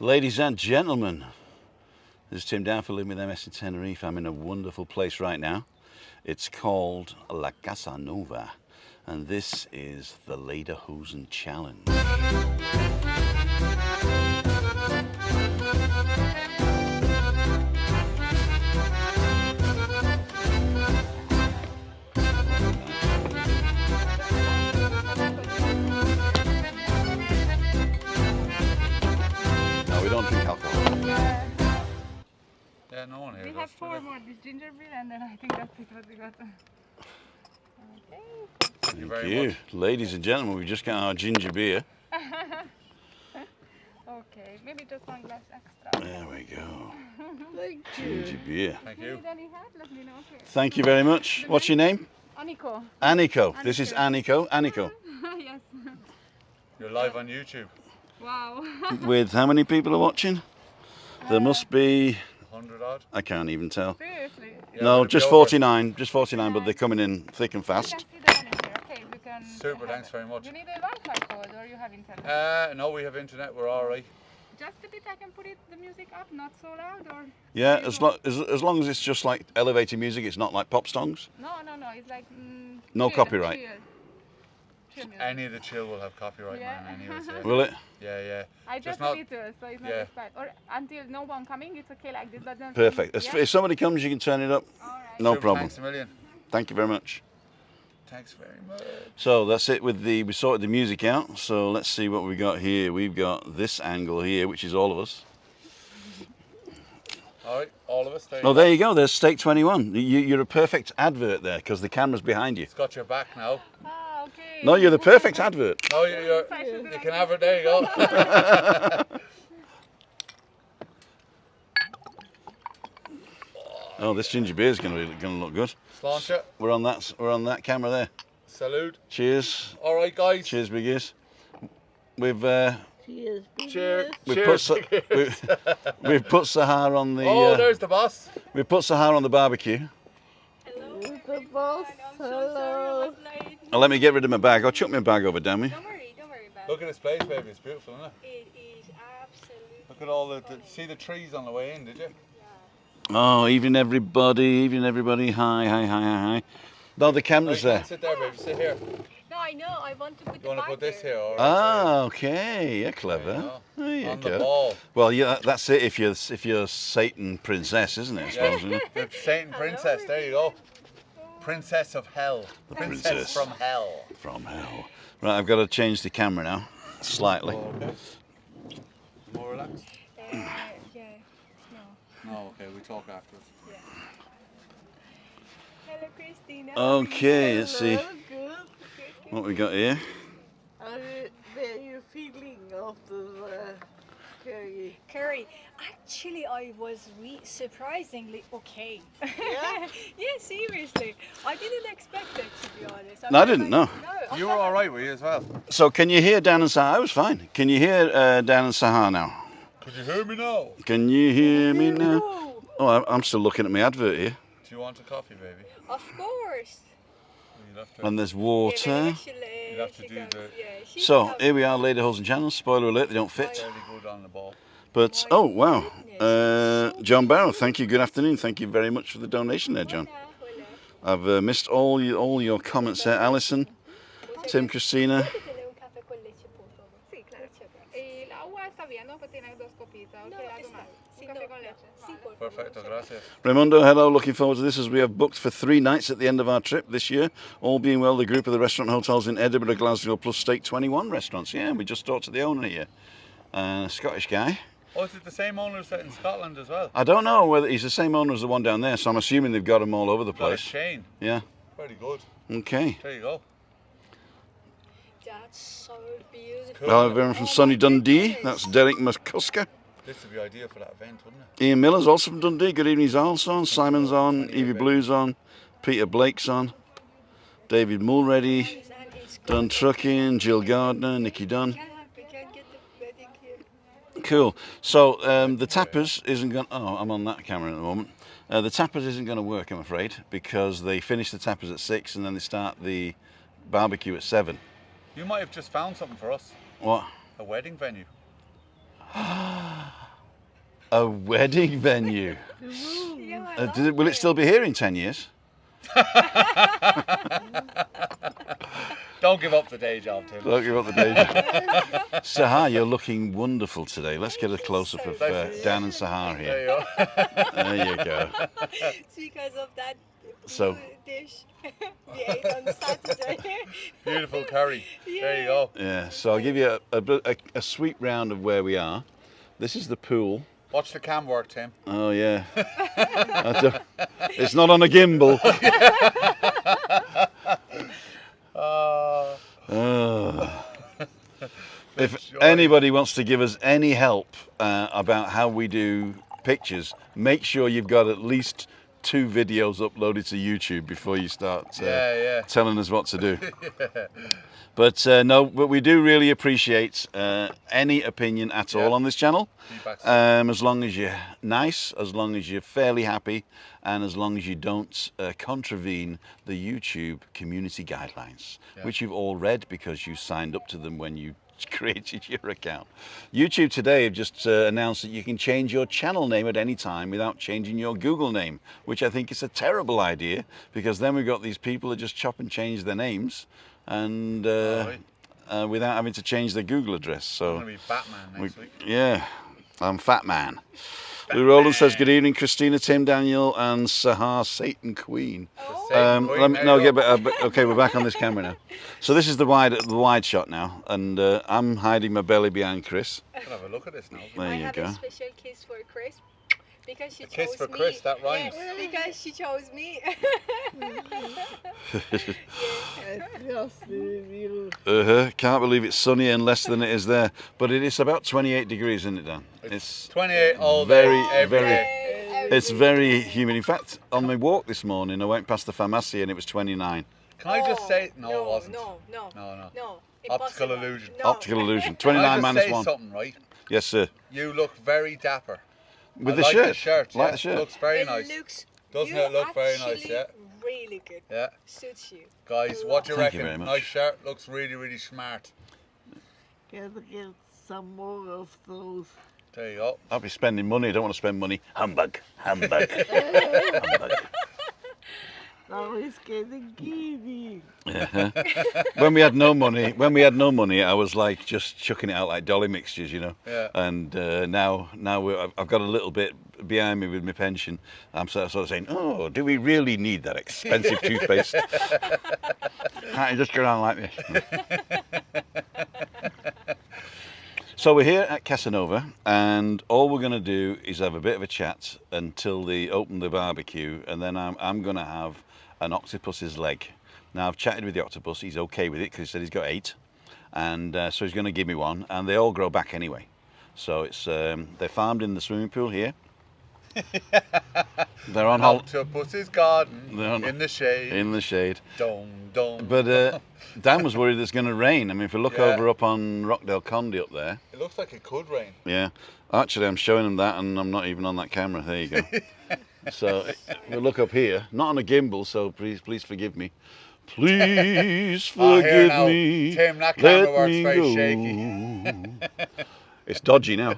Ladies and gentlemen, this is Tim Down for Living with MS in Tenerife. I'm in a wonderful place right now. It's called La Casa Nova, and this is the Lederhosen Challenge. No, we don't drink alcohol. Yeah, no one here. We have 4 more, this ginger beer, and then I think that's it what we got. Okay. Thank you very much. Ladies and gentlemen, we just got our ginger beer. Okay, maybe just 1 glass extra. There we go. Thank you. Ginger beer. Thank If you you. need any help, let me know. Okay. Thank you very much. What's your name? Aniko. Aniko. This is Aniko. Aniko. Yes. You're live on YouTube. Wow. With how many people are watching? There must be, 100 odd. I can't even tell. Seriously. Yeah, No, we'll be just over. 49. Just 49, but they're coming in thick and You can fast. see the manager. Okay, we can. Super, thanks very much. You need a Wi-Fi code or you have internet? No, we have internet. We're all right. Just a bit, I can put the music up, not so loud, or? Yeah, as long as it's just like elevator music, it's not like pop songs. No, it's like. No chill, copyright. Chill music. Any of the chill will have copyright, Yeah. man. Anyways, yeah. Will it? Yeah. I just not- need to, so it's not yeah. as bad. Or until no one coming, it's okay like this. But then Perfect. Yeah? If somebody comes, you can turn it up. All right. No Super, problem. Thanks a million. Thank you very much. Thanks very much. So that's it with we sorted the music out. So let's see what we got here. We've got this angle here, which is all of us. All right, all of us. Oh, there you go. There's Stake 21. You're a perfect advert there because the camera's behind you. It's got your back now. Ah, okay. No, you're the perfect advert. No, I should do you like can this. have it. There you go. Oh, this ginger beer is going to look good. Sláinte. We're on that camera there. Salute. Cheers. All right, guys. Cheers, biggies. We've Cheers. Cheers. we've Cheers. we've put SAHAR on the Oh, there's the boss. we've put SAHAR on the barbecue. Hello. The boss. I'm so sorry I was late. Now, let me get rid of my bag. I'll chuck my bag over, damn me. Don't worry about Look at this place, baby. It's beautiful, isn't it? it. It is absolutely. Look at all see the trees on the way in, did you? Oh, evening everybody. Hi. No, the No, you camera's there. can't sit there, baby. Sit here. No, I know. I want to put You the want to bag put this there. here? All right, Ah, okay. You're there clever. you go. There you On the go. ball. Well, yeah, that's it. If you're Satan princess, isn't it? I suppose, isn't it? The Satan princess. There you go. Princess of hell. The Princess princess. from hell. From hell. Right, I've got to change the camera now, slightly. Okay. More relaxed. Yeah. No, okay. We talk afterwards. Hello, Christina. Okay, let's see Good. what we got here. How are you feeling after the curry? Curry. Actually, I was surprisingly okay. Yeah? Yeah, seriously. I didn't expect it, to be honest. No, I didn't, no. No, You were all right, were you as well? So, can you hear down in SAHAR? I was fine. Can you hear down in SAHAR now? Could you hear me now? Can you hear me now? Oh, I'm still looking at my advert here. Do you want a coffee, baby? Of course. You'd have to, And there's water. You'd have to do the So, here we are, Lederhosen Channel. Spoiler alert, they don't fit. fairly good on the ball. But, oh, wow. John Barrow, thank you. Good afternoon. Thank you very much for the donation there, John. I've missed all your comments there. Alison, Tim, Christina. Sì, claro. Y la agua está bien, ¿no? Pues tiene 2 copitas. ¿O qué algo más? Un café con leche. Vale. Perfecto, gracias. Raimundo, hello. Looking forward to this as we have booked for 3 nights at the end of our trip this year. All being well, the group of the restaurant hotels in Edinburgh, Glasgow, plus Stake 21 restaurants. Yeah, we just talked to the owner here. A Scottish guy. Oh, is it the same owners that in Scotland as well? I don't know whether he's the same owner as the one down there, so I'm assuming they've got them all over the Got a place. chain. Yeah. Very good. Okay. There you go. That's so beautiful. Cool. Hello, everyone from sunny Dundee. That's Derek McCusker. This would be ideal for that event, wouldn't it? Ian Miller's also from Dundee. Good evening, he's also on. Simon's on. Evie Blue's on. Peter Blake's on. David Mulready. Dunn Trucking. Jill Gardner. Nikki Dunn. We can get the wedding here. Cool. So the tapas isn't going. Oh, I'm on that camera at the moment. The tapas isn't going to work, I'm afraid, because they finish the tapas at 6 and then they start the barbecue at 7. You might have just found something for us. What? A wedding venue. A wedding venue. Yeah, Will it still be here in 10 years? Don't give up the day job, Tim. Don't give up the day job. Sahar, you're looking wonderful today. Let's get a close-up of Dan and Sahar There here. you go. There you go. It's because of that So- dish we ate on Saturday. Beautiful curry. There you go. Yeah, so I'll give you a sweep round of where we are. This is the pool. Watch the cam work, Tim. Oh yeah. It's not on a gimbal. If joy. anybody wants to give us any help about how we do pictures, make sure you've got at least 2 videos uploaded to YouTube before you start telling us what to do. But but we do really appreciate any opinion at all on this channel. As long as you're nice, as long as you're fairly happy, and as long as you don't contravene the YouTube community guidelines, which you've all read because you signed up to them when you created your account. YouTube today have just announced that you can change your channel name at any time without changing your Google name, which I think is a terrible idea, because then we've got these people that just chop and change their names and without having to change their Google address. So I'm going to be Batman next week. yeah, I'm Fat Man. Lou Rowland says, good evening, Christina, Tim, Daniel, and Sahar, Satan Queen. Okay, we're back on this camera now. So this is the wide shot now, and I'm hiding my belly behind Chris. I'll have a look at this now. There I you have go. a special kiss for Chris because she chose Kiss for me. Chris, that rhymes. Yeah, because she chose me. Can't believe it's sunny and less than it is there, but it is about 28 degrees, isn't it, Dan? It's 28 all very, day, every very. day. It's very humid. In fact, on my walk this morning, I went past the pharmacy and it was 29. Can I just say, no, it wasn't. No. Optical Impossible. illusion. No. Optical illusion. Can 29 I just minus say 1. something, right? Yes, sir. You look very dapper. With I the like shirt. the shirt. Like Yeah. the shirt. Looks very It nice. looks. Doesn't you it look very nice? actually Yeah. Really good. Yeah. Suits you. Guys, what do you Thank you reckon? very much. Nice shirt. Looks really, really smart. Gotta get some more of those. There you go. I'll be spending money. I don't want to spend money. Humbug. Humbug. Humbug. Now it's getting giddy. When we had no money, I was like just chucking it out like dolly mixtures, you know. Yeah. And now I've got a little bit behind me with my pension. I'm sort of saying, oh, do we really need that expensive toothpaste? Can't you just go around like this? So we're here at Casanova, and all we're going to do is have a bit of a chat until they open the barbecue, and then I'm going to have an octopus's leg. Now I've chatted with the octopus, he's okay with it because he said he's got 8, and so he's going to give me one, and they all grow back anyway. So it's they're farmed in the swimming pool here. They're on Octopus's garden They're on- in the shade. in the shade. Dome, dome. But Dan was worried it's going to rain. I mean, if we look Yeah. over up on Rockdale Condy up there, It looks like it could rain. yeah. Actually, I'm showing them that, and I'm not even on that camera. There you go. So we'll look up here, not on a gimbal. So please forgive me. Please Here forgive now, me. Tim, that camera Let works me very go. shaky. It's dodgy now.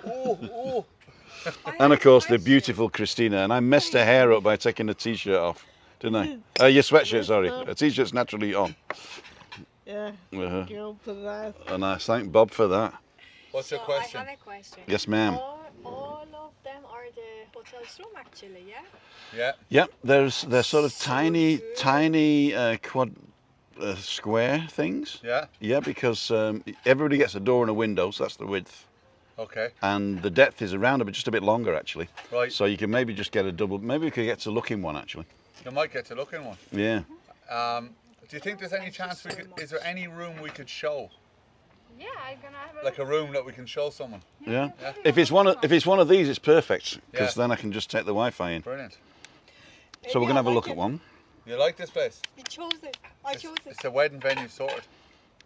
Ooh. And of course, the beautiful Christina. And I messed her hair up by taking the t-shirt off, didn't I? Your sweatshirt, sorry. A t-shirt's naturally on. Yeah, Uh-huh. go for that. And I thank Bob for that. What's your So question? I have a question. Yes, ma'am. All of them are the hotel's room actually, yeah? Yeah. Yep, they're sort of tiny quad square things. Yeah. Yeah, because everybody gets a door and a window, so that's the width. Okay. And the depth is around just a bit longer, actually. Right. So you can maybe just get a double. Maybe we could get to look in one, actually. You might get to look in one. Yeah. Do you think there's any chance we could? Is there any room we could show? Yeah, I'm gonna have a Like a room that we can show someone? Yeah. Yeah. If it's one of these, it's perfect because Yeah. then I can just take the Wi-Fi in. Brilliant. So we're gonna have a look at one. You like this place? We chose it. I chose it. It's a wedding venue sorted.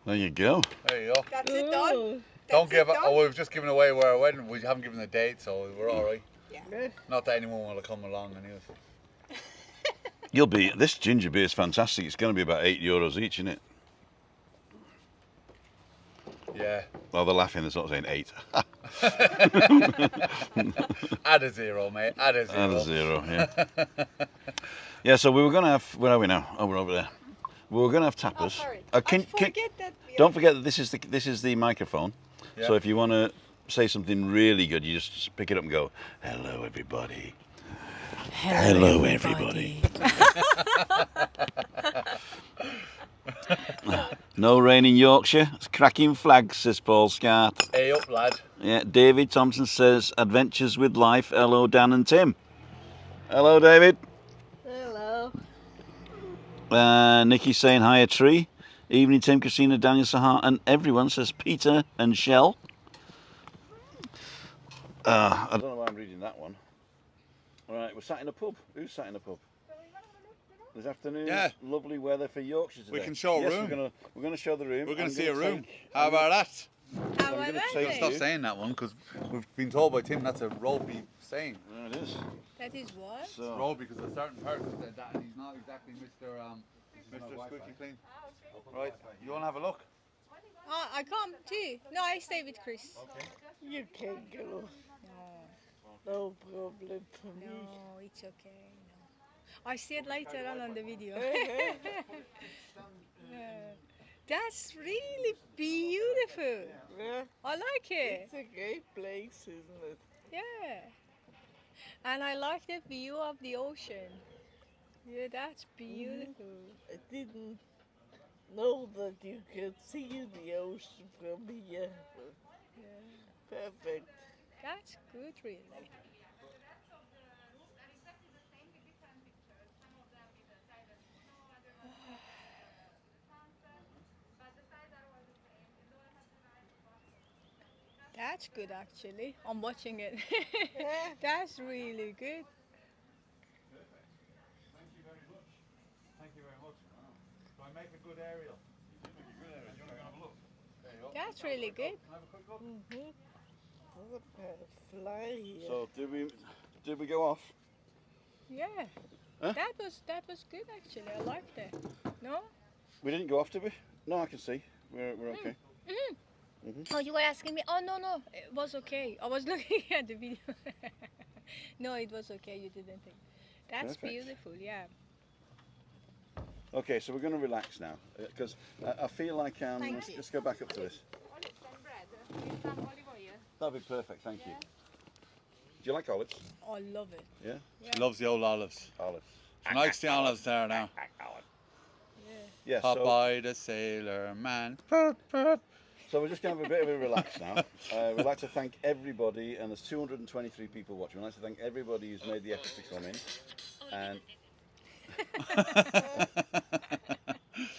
There you go. There you go. That's it done. Oh, Don't That's give it it. done. Oh, we've just given away where our wedding. We haven't given the date, so we're all right. yeah. Not that anyone will come along anyway. This ginger beer is fantastic. It's going to be about €8 each, isn't it? Yeah. Well, they're laughing. They're not saying 8. Add a zero, mate. Add a zero. And a 0, yeah. Yeah, so we were going to have, where are we now? Oh, we're over there. We were going to have tapas. Oh, sorry. Uh, I forget that. Don't forget that this is the microphone. Yeah. So if you want to say something really good, you just pick it up and go, "Hello, everybody." Hello, everybody. No rain in Yorkshire. It's cracking flags, says Paul Scarp. Hey up, lad. Yeah, David Thompson says, "Adventures with life." Hello, Dan and Tim. Hello, David. Hello. Nikki's saying, "Hiya, Tree." Evening, Tim, Christina, Daniel, Sahar, and everyone, says Peter and Shell. I don't know why I'm reading that one. All right, we're sat in a pub. Who's sat in a pub? This afternoon, Yeah. lovely weather for Yorkshire today. We can show a yes, room. We're gonna show the room. We're going I'm to see a gonna room. take- How about that? How I'm about gonna that? take then? Stop saying that one because we've been told by Tim that's a ropey saying. There it is. That is what? So, Roll because a certain person said that and he's not exactly Mr. Squeaky Clean. Right, you want to have a look? Oh, I come too. No, I stay with Chris. You can go. No, No problem for me. no, it's okay. No. I see it later on the video. Yeah. That's really beautiful. Yeah, I like it. it's a great place, isn't it? Yeah. And I like the view of the ocean. Yeah, that's beautiful. I didn't know that you could see the ocean from here. Yeah. Perfect. That's good, really. That's good, actually. I'm watching it. That's really good. Thank you very much. Do I make a good aerial? You make a good aerial. You want to have a look? There you go. That's really good. Have a quick look. What a fly here. so did we go off? Yeah. Huh? That was good, actually. I liked it. No? We didn't go off, did we? No, I can see. We're okay. Oh, you were asking me? Oh, no, it was okay. I was looking at the video. No, it was okay. You didn't think. That's Perfect. beautiful, yeah. Okay, so we're going to relax now because I feel like Thank let's, you. let's go back up to this. Olives and bread with some olive oil. That'd be perfect. Thank you. Do you like olives? I love it. Yeah. She loves the old olives. Olives. She likes the olives there now. Yeah. Yeah. So, Popeye the Sailor Man. so we're just going to have a bit of a relax now. We'd like to thank everybody, and there's 223 people watching. We'd like to thank everybody who's made the effort to come in,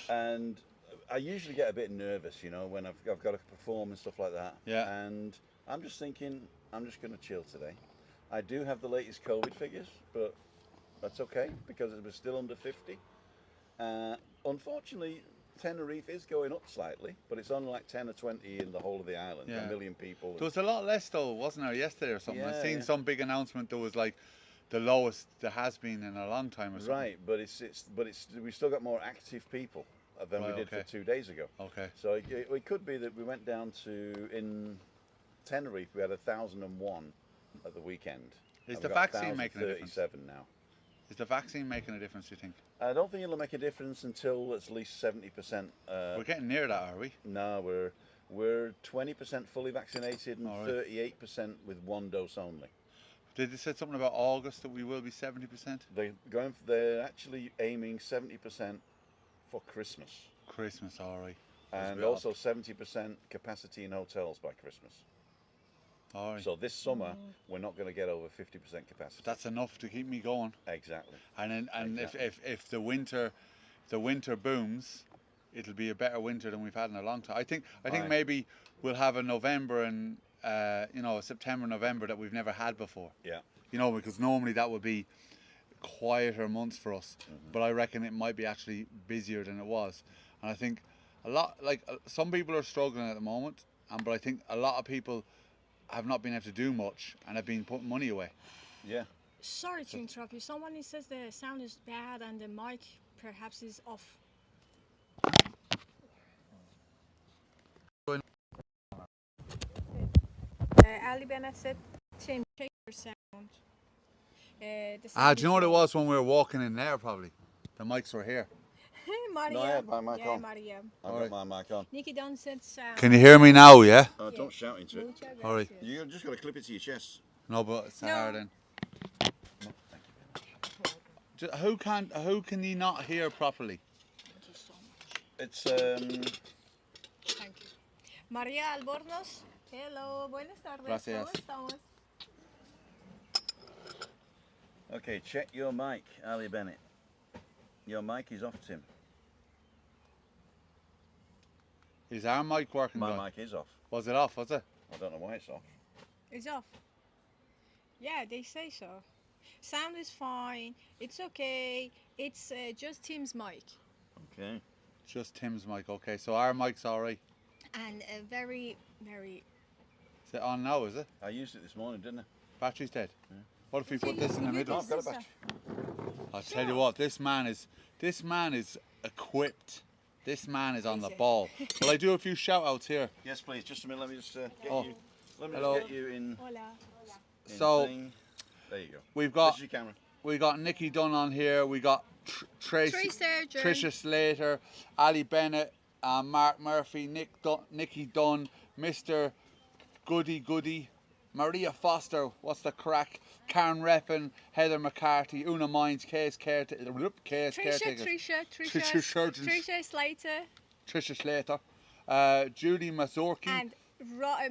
and I usually get a bit nervous, you know, when I've got to perform and stuff like that. Yeah. And I'm just thinking, I'm just going to chill today. I do have the latest COVID figures, but that's okay because it was still under 50. Unfortunately, Tenerife is going up slightly, but it's only like 10 or 20 in the whole of the island. Yeah. A million people. There was a lot less though, wasn't there, yesterday or something? I Yeah, seen yeah. some big announcement there was like the lowest there has been in a long time or something. Right, but we've still got more active people than Right, we did okay. for 2 days ago. Okay. So it could be that we went down to, in Tenerife, we had 1,001 at the weekend. Is And the we've got vaccine making a difference? 1,037 now. Is the vaccine making a difference, do you think? I don't think it'll make a difference until at least 70%. We're getting near that, are we? No, we're 20% fully vaccinated and All right. 38% with one dose only. Did they say something about August that we will be 70%? They're actually aiming 70% for Christmas, Christmas, all right. That's a and bit also odd. 70% capacity in hotels by Christmas. All right. So this summer we're not going to get over 50% capacity. That's enough to keep me going. Exactly. And Exactly. if the winter booms, it'll be a better winter than we've had in a long time. I think Aye. maybe we'll have a November and a September, November that we've never had before. Yeah. You know, because normally that would be quieter months for us. But I reckon it might be actually busier than it was. And I think some people are struggling at the moment, but I think a lot of people have not been able to do much and have been putting money away. Yeah. Sorry to interrupt you. Someone says the sound is bad and the mic perhaps is off. Ali Bennett said, Tim, check your sound. The Ah, sound do you know what it was when we were walking in there? Probably the mics were here. Maria. No, I had my mic yeah, on. Maria. I've Alright. got my mic on. Nikki Don said sound. Can you hear me now? Yeah. Don't shout into it. Muchas All right. gracias. You just got to clip it to your chest. No, but Sahar No. then. Who can you not hear properly? It's Thank you. María Albornoz. Hello, buenas tardes. Gracias. ¿Cómo estamos? okay. Check your mic, Ali Bennett. Your mic is off, Tim. Is our mic working? My good? mic is off. Was it off? Was it? I don't know why it's off. It's off. Yeah, they say so. Sound is fine. It's okay. It's just Tim's mic. Okay. Just Tim's mic. Okay, so our mic's all right. And very, very... Is it on now? Is it? I used it this morning, didn't I? Battery's dead. What if we put this in the middle? I've got a battery. I'll tell you what. This man is equipped. This man is on the Easy. ball. Will I do a few shout outs here? Yes, please. Just a minute. Let me just get Oh. you. Let me Hello. just get you in. Hola. in So, thing. There you go. We've This got is your camera. Nikki Dunn on here. We got Tracy, Surgeon. Tricia Slater, Ali Bennett, Mark Murphy, Nikki Dunn, Mr. Goody, Maria Foster, what's the crack? Karen Reppin, Heather McCarthy, Una Mines, KS Caretaker, Tricia Slater. Tricia Slater, Judy Mazurki, And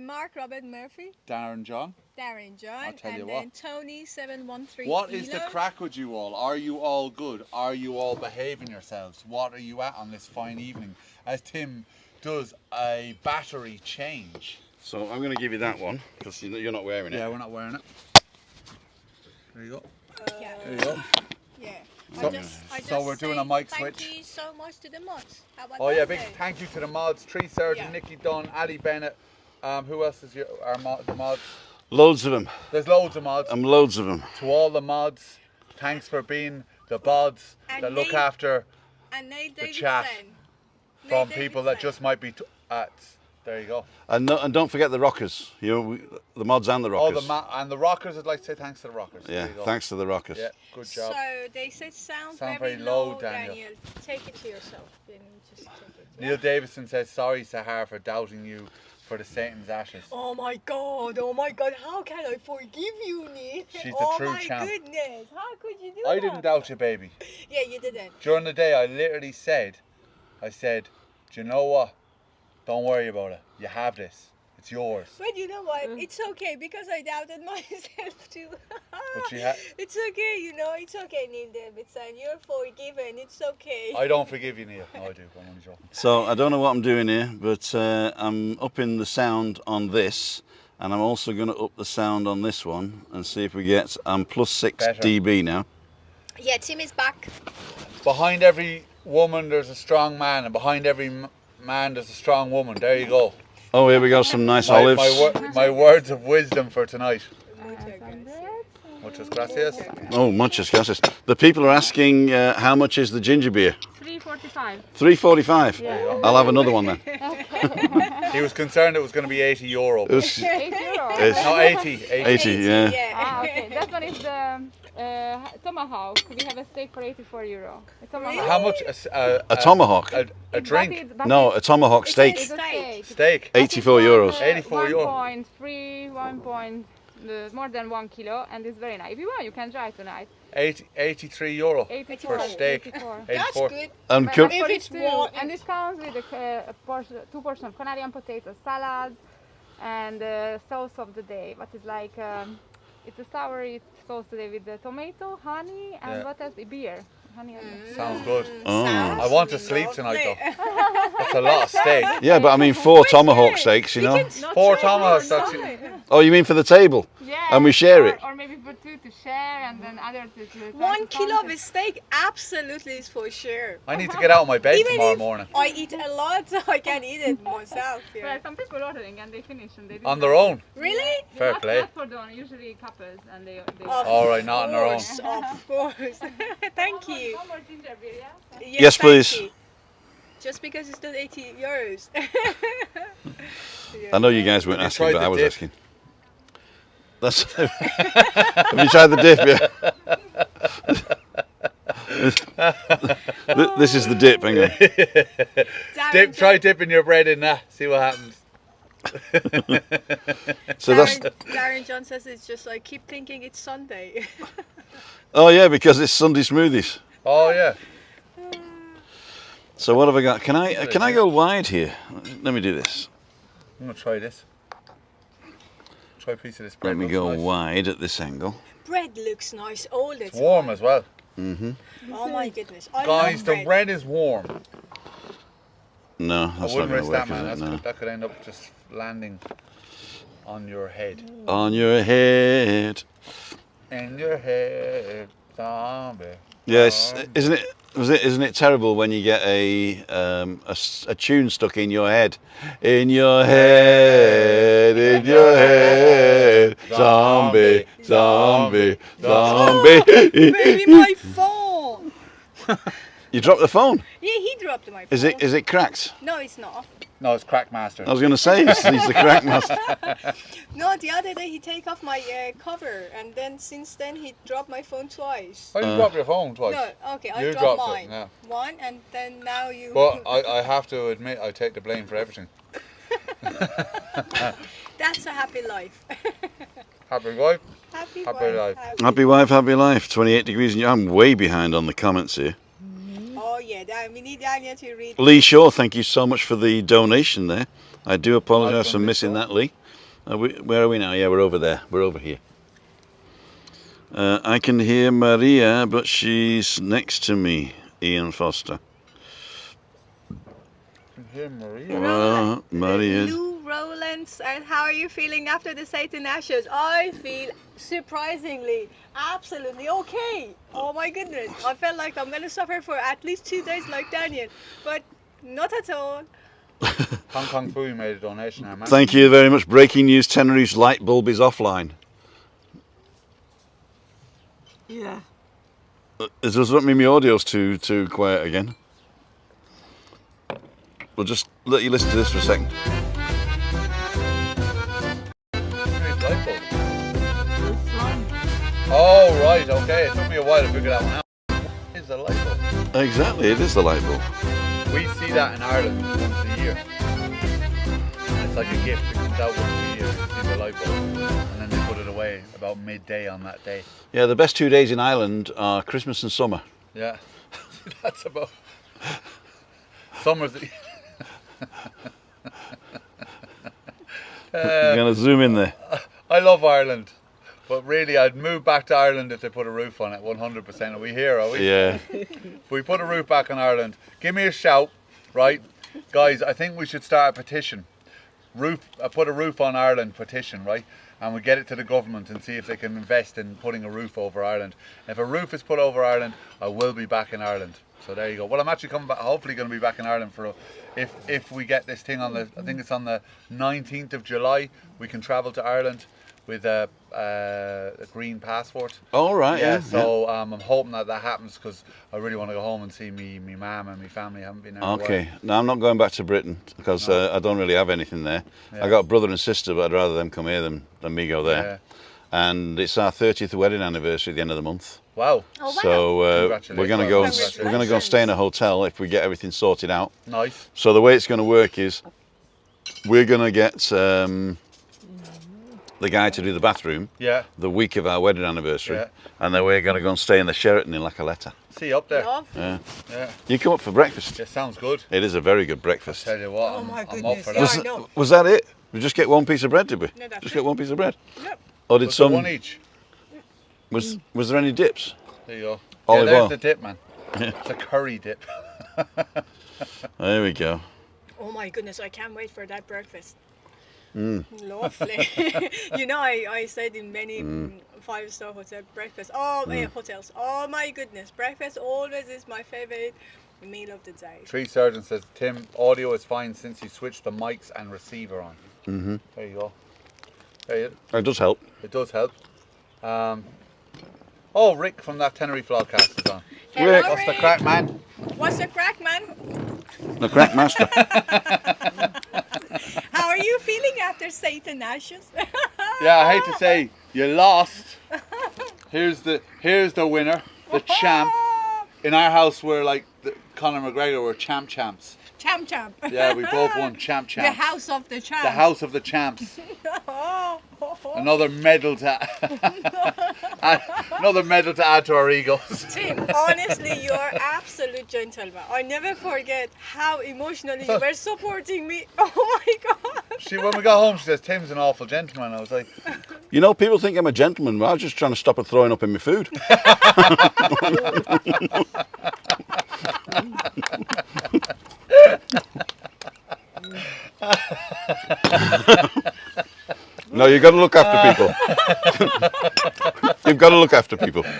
Mark Robert Murphy. Darren John. Darren John. I'll tell you and what. then Tony 713. What is the Elon. crack with you all? Are you all good? Are you all behaving yourselves? What are you at on this fine evening as Tim does a battery change? So I'm going to give you that one because you're not wearing it. Yeah, we're not wearing it. There you go. Yeah. There you go. Yeah. So- I so we're doing a mic switch. Thank you so much to the mods. How about Oh yeah, that big then? thank you to the mods, Tree Surgeon, Yeah. Nikki Dunn, Ali Bennett. Who else is the mods? Loads of them. There's loads of mods. Loads of them. To all the mods, thanks for being the bods And that look Nate- after And Nate the Davidson. chat from Nate people that Davidson. just might be at. There you go. And don't forget the rockers. The mods and the Oh, rockers. and the rockers. I'd like to say thanks to the rockers. Yeah, There you go. thanks to the rockers. Yeah, good job. So they said sound Sound very very low, low, Daniel. Take it to yourself. Then just take it. Neil Davison says sorry, Sahar, for doubting you for the Satan's ashes. Oh my God! How can I forgive you, Neil? She's oh a true my champ. goodness! How could you do I that? didn't doubt you, baby. Yeah, you didn't. During the day, I literally said, do you know what? Don't worry about it. You have this. It's yours. But you know what? It's okay because I doubted myself too. But It's okay, it's okay, Neil Davidson. You're forgiven. It's okay. I don't forgive you, Neil. No, I do. I'm only joking. So I don't know what I'm doing here, but I'm upping the sound on this, and I'm also going to up the sound on this one and see if we get. I'm plus 6 Better. dB now. Yeah, Tim is back. Behind every woman, there's a strong man, and behind every man, there's a strong woman. There you go. Oh, here we go. Some nice olives. My words of wisdom for tonight. Muchas gracias. Oh, muchas gracias. The people are asking how much is the ginger beer? $3.45. $3.45. Yeah. I'll have another one then. He was concerned it was going to be €80. It was, €8. it's No, 80. 80, yeah. Ah, okay. That one is the tomahawk. We have a steak for €84. A tomahawk. How much? A tomahawk. A drink? No, a tomahawk steak. It's a steak. Steak. 84 euros. 84 euro. 1.3, more than 1 kilo, and it's very nice. If you want, you try tonight. €83 84. for steak. 84. That's 84. good. And But could, If it's 42. warm- And this comes with a two portion of Canarian potato salad and sauce of the day. What is like it's a sour sauce today with the tomato, honey, and Yeah. what else? Beer. Honey and Sounds good. oh. I want to sleep tonight though. That's a lot of steak. Yeah, but I mean 4 tomahawk steaks, you know. Not 4 sure tomahawks. or That's not. it. Oh, you mean for the table? Yeah. And we share it. Or maybe for 2 to share and then others to 1 kilo of steak absolutely is for sure. I need to get out of my bed Even tomorrow if morning. I eat a lot, so I can eat it myself. Well, Yeah. some people ordering and they finish and they On their own. Really? Fair not, play. Not for them, usually couples and they All right, not on their own. Of course. Thank you. One more ginger beer, yeah? Yes, thank please. you. Just because it's not 80 euros. I know you guys weren't You asking, tried but the I was dip. asking. That's. Have you tried the dip? Yeah. This is the dip. Hang on. Try dipping your bread in that. See what happens. So that's. Darren John says it's just like keep thinking it's Sunday. Oh yeah, because it's Sunday smoothies. Oh yeah. So what have I got? Can I go wide here? Let me do this. I'm gonna try this. Try a piece of this bread. Let me Looks go nice. wide at this angle. Bread looks nice all the time. It's warm as well. Mm-hmm. Oh my goodness. I Guys, love the bread. bread is warm. No, I that's not wouldn't going to risk work. that, man. Is it? No. That could end up just landing on your head. On your head. In your head, zombie. Yes, isn't it? Isn't it terrible when you get a tune stuck in your head? In your head, in your head, zombie, zombie, zombie. Baby, my phone. You dropped the phone. Yeah, he dropped my phone. Is it cracked? No, it's not. No, it's Crackmaster. I was going to say he's the crack master. No, the other day he take off my cover, and then since then he dropped my phone twice. Oh, you dropped your phone twice. No, okay, I You dropped dropped it, mine. yeah. One, and then now you. But I have to admit, I take the blame for everything. That's a happy life. Happy wife. Happy Life. Happy wife, happy life. 28 degrees. I'm way behind on the comments here. Oh yeah, we need Daniel to read. Lee Shaw, thank you so much for the donation there. I do apologise for Welcome, Lee missing Shaw. that, Lee. Where are we now? Yeah, we're over there. We're over here. I can hear Maria, but she's next to me, Ian Foster. Here, Maria. Well, Maria. Lou Rowlands, and how are you feeling after the Satan Ashes? I feel surprisingly, absolutely okay. Oh my goodness, I felt like I'm gonna suffer for at least 2 days like Daniel, but not at all. Hong Kong Foo made a donation, man. Thank you very much. Breaking news, Tenerife's light bulb is offline. Yeah. Does that mean my audio's too quiet again? We'll just let you listen to this for a second. Light bulb. This one. Oh, right, okay. It took me a while to figure that one out. What is a light bulb? Exactly, it is the light bulb. We see that in Ireland once a year. It's like a gift. It comes out once a year. You see the light bulb. And then they put it away about midday on that day. Yeah, the best 2 days in Ireland are Christmas and summer. Yeah. That's about... Summer's... You're going to zoom in there. I love Ireland. But really, I'd move back to Ireland if they put a roof on it, 100%. Are we here, are we? Yeah. If we put a roof back on Ireland, give me a shout, right? Guys, I think we should start a petition. Put a roof on Ireland petition, right? And we get it to the government and see if they can invest in putting a roof over Ireland. If a roof is put over Ireland, I will be back in Ireland. So there you go. Well, I'm actually coming back, hopefully going to be back in Ireland for if we get this thing on the, I think it's on the 19th of July, we can travel to Ireland with a green passport. All right, yeah. So I'm hoping that happens because I really want to go home and see me mum and my family. I haven't been there in a while. Okay, now I'm not going back to Britain because I don't really have anything there. Yeah. I got a brother and sister, but I'd rather them come here than me go there. Yeah. And it's our 30th wedding anniversary at the end of the month. Wow. Oh, wow. So we're going to go. Congratulations. We're going to go and stay in a hotel if we get everything sorted out. Nice. So the way it's going to work is we're going to get the guy to do the bathroom Yeah. the week of our wedding anniversary, Yeah. and then we're going to go and stay in the Sheraton in La Caleta. See you up there. Love. Yeah. Yeah. You come up for breakfast. It sounds good. It is a very good breakfast. Tell you what, Oh my I'm up goodness, for yeah. that. I know. Was that it? We just get one piece of bread, did we? No, that's Just it. get one piece of bread. Yep. Or did Was there some? one each? Was there any dips? There you go. Olive yeah, there's oil. the dip, man. It's a curry dip. There we go. Oh my goodness, I can't wait for that breakfast. Mm. Lovely. You know, I stayed in many five-star hotel breakfast. Oh, hotels. Oh my goodness, breakfast always is my favorite meal of the day. Tree Surgeon says, Tim, audio is fine since you switched the mics and receiver on. Mm-hmm. There you go. There you, It does help. it does help. Oh, Rick from that Tenerife vlogcast is on. Hello, What's the Rick. crack, man? What's the crack, man? The crack master. How are you feeling after Satan Ashes? Yeah, I hate to say you lost. Here's the winner, the champ. In our house, we're like Conor McGregor. We're champs. Champ. Yeah, we both won champs. The house of the champs. The house of the champs. Another medal to add to our egos. Tim, honestly, you are absolute gentleman. I never forget how emotionally you were supporting me. Oh my God. When we got home, she says, Tim's an awful gentleman. I was like, You know, people think I'm a gentleman, but I was just trying to stop her throwing up in my food. No, you've got to look after people. You've got to look after people. take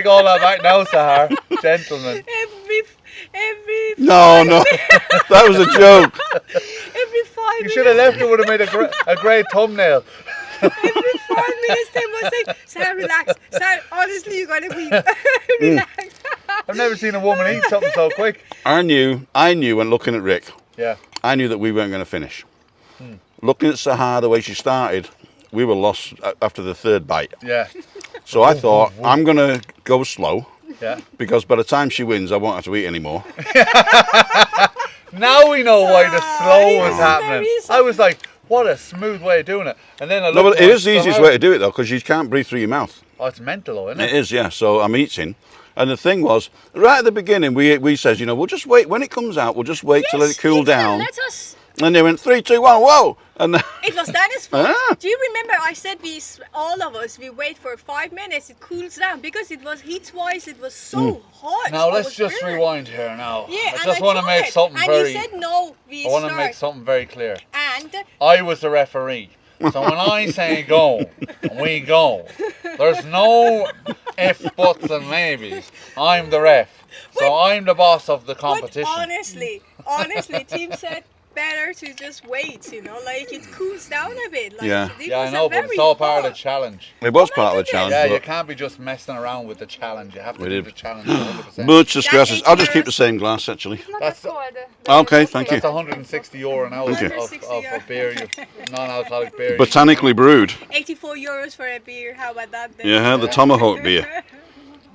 all that back now, Sahar. Gentlemen. Every No, that was a joke. every 5 You minutes. should have left it. Would have made a great thumbnail. Every 5 minutes, Tim was like, Sarah, relax. Sarah, honestly, you're gonna be relax. I've never seen a woman eat something so quick. I knew when looking at Rick, Yeah. I knew that we weren't going to finish. Looking at Sahar, the way she started, we were lost after the third bite. Yeah. So I thought, I'm going to go slow, Yeah. because by the time she wins, I won't have to eat anymore. Now we know why the slow was it's happening. very I was like, what a smooth way of doing it. And then I No, looked but it at is the easiest Sahar. way to do it, though, because you can't breathe through your mouth. Oh, it's mental, though, isn't It it? is, yeah. So I'm eating. And the thing was, right at the beginning, we says, we'll just wait. When it comes out, we'll just wait to let it cool down. Let us. And they went 3, 2, 1, whoa! And It was Danny's fault. Ah. Do you remember I said all of us, we wait for 5 minutes, it cools down because it was heat-wise, it was so hot. Now I let's was just burned. rewind here now. Yeah, I and just want to make tried. something and very. you said no, we I want to start. make something very clear. And I was the referee. So when I say go, we go. There's no ifs, buts, and maybes. I'm the ref. So I'm the boss of the competition. But honestly, team said better to just wait, like it cools down a bit. Like, Yeah. it Yeah, I was know, a but it's very all part of the hot. challenge. it was Oh my part of the goodness. challenge. Yeah, you but can't be just messing around with the challenge. You have to We do did. the challenge 100%. Muchas That gracias. is I'll just keep the yours. same glass, actually. It's not That's that cold. Okay, thank you. That's 160 euro an hour Thank you. of beer, non-alcoholic beer. Botanically brewed. 84 euros for a beer, how about that then? Yeah, the Tomahawk beer.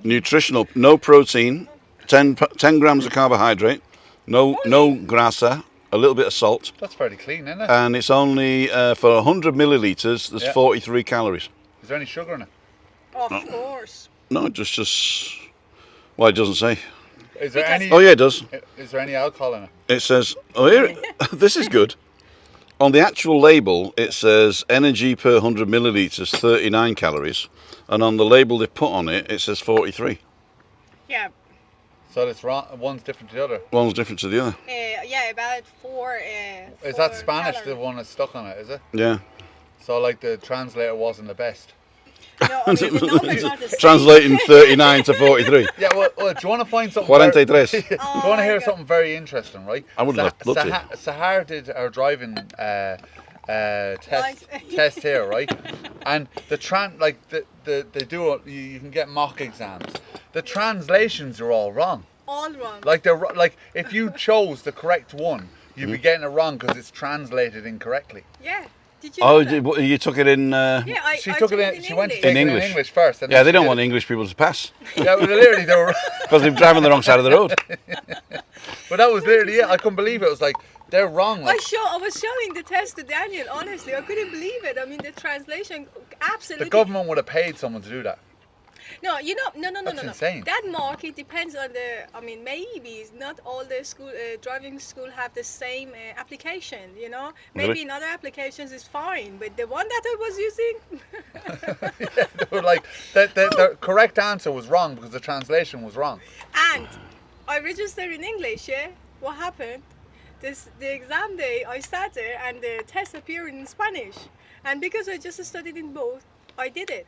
Nutritional, no protein, 10 grams of carbohydrate, no grasa, a little bit of salt, That's fairly clean, isn't it? and it's only for 100 millilitres. There's Yeah. 43 calories. Is there any sugar in it? Of course. No, just. Well, it doesn't say. Is there any? Oh yeah, it does. Is there any alcohol in it? It says. Oh here. This is good. On the actual label, it says energy per 100 millilitres 39 calories, and on the label they put on it, it says 43. Yeah. So it's wrong. One's different to the other. One's different to the other. Yeah, about 4. Is that 4 Spanish, the calories. one that's stuck on it? Is it? Yeah. So like the translator wasn't the best. No, I mean, the numbers are the same. Translating 39 to 43. Yeah. Well, do you want to find something? 43. do you Oh want to my hear God. something very interesting, right? I would love to. Sahar did our driving test here, right? And the they do you can get mock exams. The translations are all wrong. All wrong. Like if you chose the correct one, you'd be getting it wrong because it's translated incorrectly. Yeah. Did you Oh, know that? you took it in. Yeah, I She I took it took in. She went to English. take it in English. English first. And Yeah, then they she don't did want it. English people to pass Yeah, but literally they were. because they're driving the wrong side of the road. But that was literally it. I couldn't believe it. It was like they're wrong. Like, I was showing the test to Daniel. Honestly, I couldn't believe it. I mean, the translation absolutely. the government would have paid someone to do that. No, no. That's insane. That mark, it depends on the. I mean, maybe not all the school driving school have the same application. Maybe Really? in other applications it's fine, but the one that I was using. Yeah, they were like the correct answer was wrong because the translation was wrong. And I registered in English. Yeah, what happened? The exam day I sat there and the test appeared in Spanish, and because I just studied in both, I did it.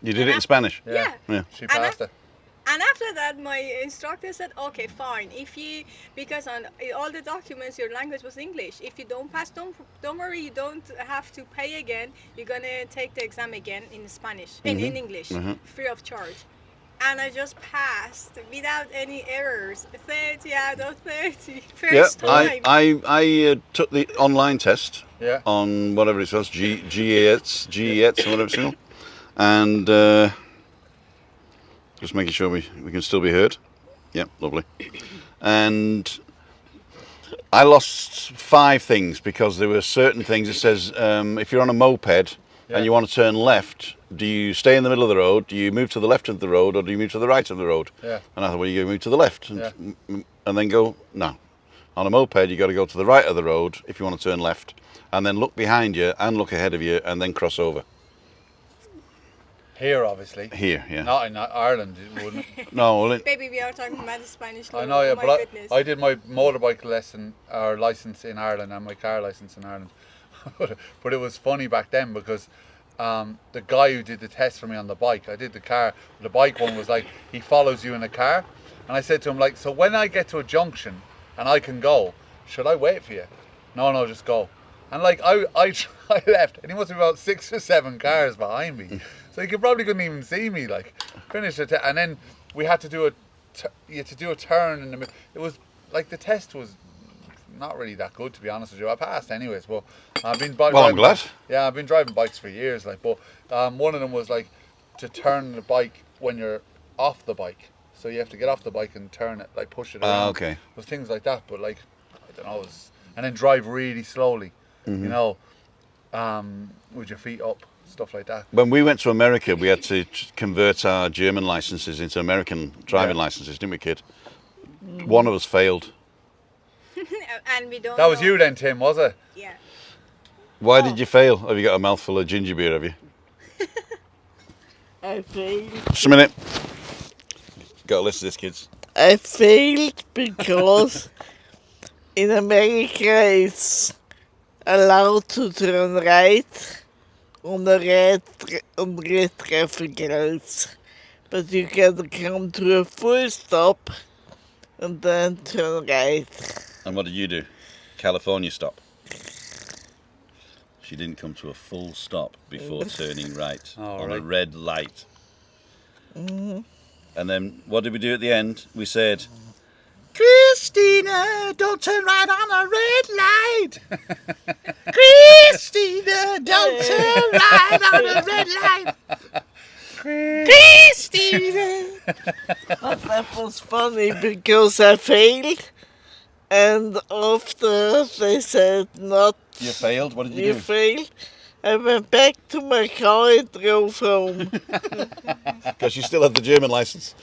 You did it in Spanish. Yeah. She passed it. And after that, my instructor said, okay, fine. Because on all the documents, your language was English. If you don't pass, don't worry, you don't have to pay again. You're going to take the exam again in Spanish, in English, free of charge. And I just passed without any errors. 30 out of 30. Yeah, First time. I took the online test Yeah. on whatever it was, GES, or whatever it's called. And just making sure we can still be heard. Yep, lovely. And I lost 5 things because there were certain things. It says if you're on a moped and you want to turn left, do you stay in the middle of the road? Do you move to the left of the road, or do you move to the right of the road? Yeah. And I thought, well, you move to the left, and then go. No, on a moped you got to go to the right of the road if you want to turn left, and then look behind you and look ahead of you, and then cross over. Here, obviously. Here, yeah. Not in Ireland, it wouldn't. No, well, Baby, we are talking about the Spanish law. I know, yeah, oh my but goodness. I did my motorbike lesson or license in Ireland and my car license in Ireland. But it was funny back then because the guy who did the test for me on the bike, I did the bike one was like, he follows you in a car. And I said to him, like, so when I get to a junction and I can go, should I wait for you? No, just go. And like, I left, and he must be about 6 or 7 cars behind me. So he probably couldn't even see me, like, finish it. And then we had to do a turn in the middle. It was, like, the test was not really that good, to be honest with you. I passed anyways, but I've been I'm glad. Yeah, I've been driving bikes for years, like, but one of them was like to turn the bike when you're off the bike. So you have to get off the bike and turn it, like push it around. Okay. It was things like that, but like, I don't know, and then drive really slowly, you know, with your feet up, stuff like that. When we went to America, we had to convert our German licenses into American driving licenses, didn't we, kid? One of us failed. And we don't That was know. you then, Tim, was it? Yeah. Why did you fail? Have you got a mouthful of ginger beer, have you? I failed. Just a minute. Got to listen to this, kids. I failed because in America it's allowed to turn right on the red traffic lights. But you can come to a full stop and then turn right. And what did you do? California stop. She didn't come to a full stop before turning right on a red light. And then what did we do at the end? We said, Christina, don't turn right on a red light. Christina, don't turn right on a red light. Christina. But that was funny because I failed, and after they said not You failed? What did you you do? failed, I went back to my car and drove home. Because you still have the German license.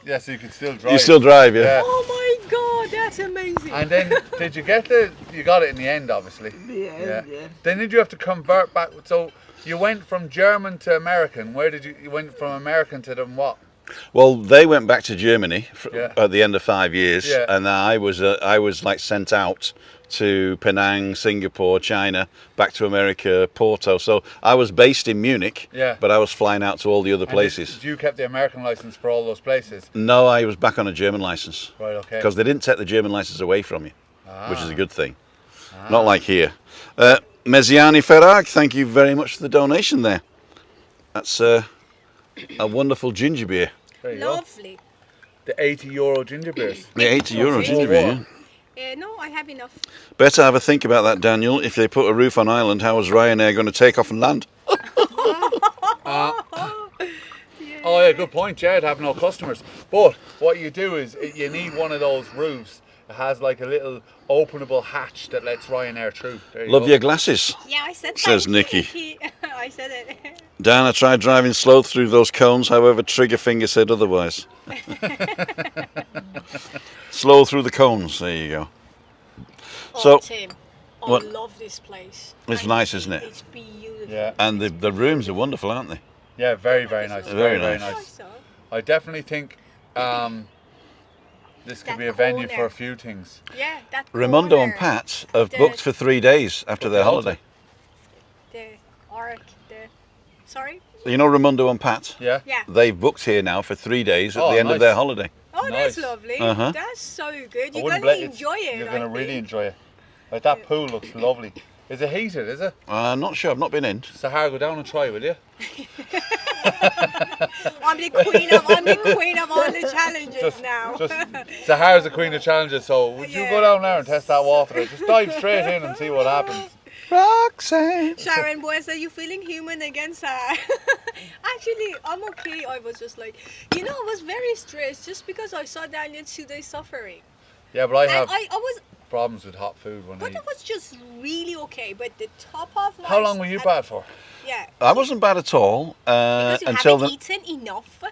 Yeah, so you could still drive. You still drive, yeah? Yeah. Oh my God, that's amazing. And then, did you get you got it in the end, obviously. Yeah. Then did you have to convert back? So you went from German to American. Where did you went from American to then what? Well, they went back to Germany Yeah. at the end of 5 years, Yeah. and I was like sent out to Penang, Singapore, China, back to America, Porto. So I was based in Munich, Yeah. but I was flying out to all the other And places. Did you kept the American license for all those places? No, I was back on a German license Right. Okay. because they didn't take the German license away from you, which is a good thing. Ah. Not like here. Meziani Ferrag, thank you very much for the donation there. That's a wonderful ginger beer. There you go. Lovely. The €80 ginger beers. The €80 Okay. ginger beer. Yeah. No, I have enough. Better have a think about that, Daniel. If they put a roof on Ireland, how is Ryanair going to take off and land? Oh yeah, good point. Yeah, I'd have no customers. But what you do is you need one of those roofs that has like a little openable hatch that lets Ryanair through. There you Love go. your glasses. Yeah, I said that. Says Nikki. I said it. Dan, I tried driving slow through those cones, however, trigger finger said otherwise. Slow through the cones, there you go. So, Tim, I what- love this place. It's nice, isn't it? It's beautiful. Yeah, And the rooms are wonderful, aren't they? yeah, very nice. Very Very nice. nice. So, I definitely think this could That be a venue corner. for a few things. yeah, that Raimondo and corner, Pat have The- booked for 3 days after their holiday. the arc, sorry? You know Raimondo and Pat? Yeah. Yeah. They've booked here now for 3 days at Oh, the end nice. of their holiday. Oh, Nice. that's lovely. Uh-huh. That's so good. I You're wouldn't gonna blame- enjoy it. You're I gonna really think. enjoy it. Like that pool looks lovely. Is it heated? Is it? I'm not sure, I've not been in. Sahar, go down and try, will you? I'm the queen of all the challenges now. Just Sahar's the queen of challenges, so would you Yeah. go down there and test that water? Just dive straight in and see what happens. Roxanne. Sharon boys, are you feeling human again, Sarah? Actually, I'm okay. I was just like, I was very stressed just because I saw Daniel 2 days suffering. Yeah, but I And have I was, problems with hot food when I but eat. it was just really okay. But the top of my... How long were you bad for? Yeah. I wasn't bad at all Because you until haven't eaten enough.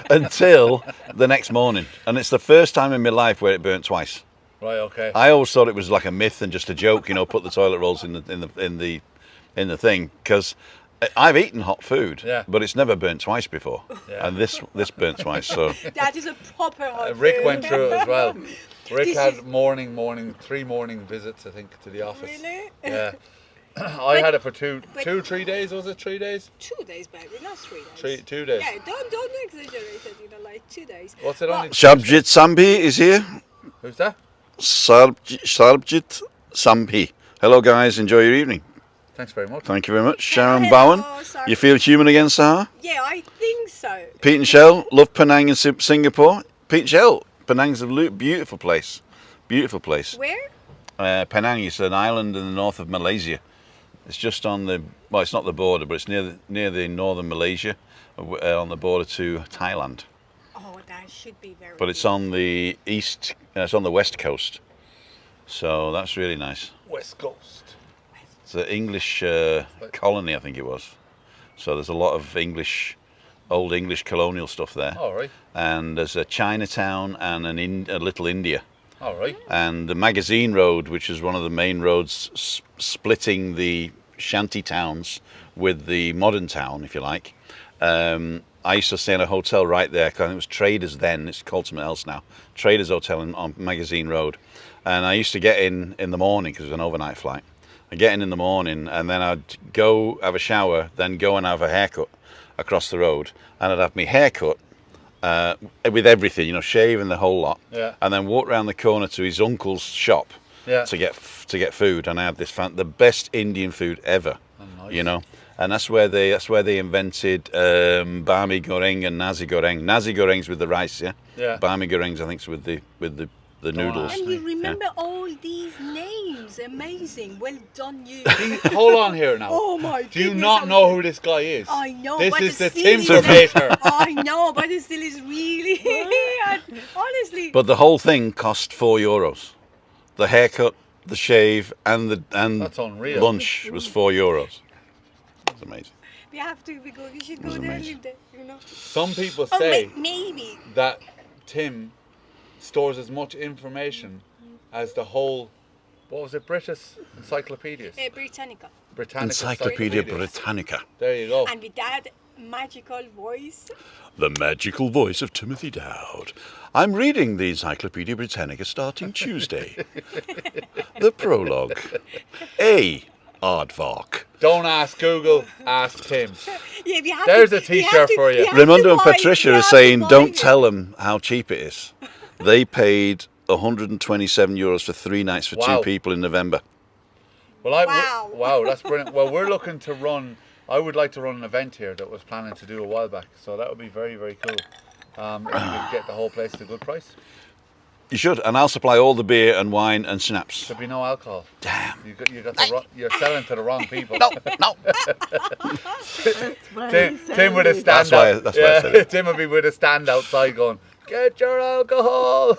until the next morning, and it's the first time in my life where it burnt twice. Right, okay. I always thought it was like a myth and just a joke, put the toilet rolls in the thing, because I've eaten hot food, Yeah. but it's never burnt twice before, Yeah. and this burnt twice. So That is a proper hot Rick food. went through it as well. Rick This had is- 3 morning visits, I think, to the office. Really? Yeah. I had it for 3 days, was it? 3 days? 2 days, baby, not 3 days. 2 days. Yeah, don't exaggerate it, like 2 days. What's it only? Sarbjit Sambi is here. Who's that? Sarbjit Sambi. Hello, guys. Enjoy your evening. Thanks very much. Thank you very much. Sharon Hello, Bowen. Sarah. You feel human again, Sahar? Yeah, I think so. Pete and Shell, love Penang in Singapore. Pete and Shell, Penang's a beautiful place. Beautiful place. Where? Penang is an island in the north of Malaysia. It's just on the, well, it's not the border, but it's near the northern Malaysia, on the border to Thailand. Oh, that should be very But it's on the east, it's on the west coast. So that's really nice. West Coast. It's an English colony, I think it was. So there's a lot of old English colonial stuff there. All right. And there's a Chinatown and a little India. All right. And the Magazine Road, which is one of the main roads splitting the shanty towns with the modern town, if you like. I used to stay in a hotel right there, because it was Traders then, it's called something else now. Traders Hotel on Magazine Road. And I used to get in the morning, because it was an overnight flight. I'd get in the morning, and then I'd go have a shower, then go and have a haircut across the road. And I'd have my haircut with everything, shave and the whole lot. Yeah. And then walk round the corner to his uncle's shop. Yeah. To get food, and I had the best Indian food ever, Oh, nice. and that's where they invented bami goreng and nasi goreng. Nasi goreng's with the rice, yeah. Yeah. Bami goreng's I think's with the noodles. And you Yeah. remember all these names. Amazing. Well done, you. Hold on here now. Oh my Do you goodness, not I'm- know who this guy is? I know, This but is the it still Tim is- Debater. I know, but it still is really... honestly. But the whole thing cost €4. The haircut, the shave, and That's unreal. lunch was €4. That's amazing. We have to go. We should go That's there and amazing. live there, Some people Oh, say maybe. that Tim stores as much information as the whole, what was it, British Encyclopedias? Britannica. Britannica Encyclopedia Encyclopedias. Britannica. There you go. And with that magical voice. The magical voice of Timothy Dowd. I'm reading the Encyclopedia Britannica starting Tuesday. The prologue. A. Aardvark. Don't ask Google, ask Tim. Yeah, we have There's to, a t-shirt for you. Raimondo and Patricia are saying, don't tell them how cheap it is. They paid €127 for 3 nights for Wow. 2 people in November. Well, Wow. wow, that's brilliant. Well, we're looking to run, I would like to run an event here that was planning to do a while back. So that would be very, very cool. If you could get the whole place at a good price. You should, and I'll supply all the beer and wine and schnapps. There'd be no alcohol. Damn. You're selling to the wrong people. No. Tim with a stand That's why- out. that's why I said it. Tim would be with a stand outside going, get your alcohol.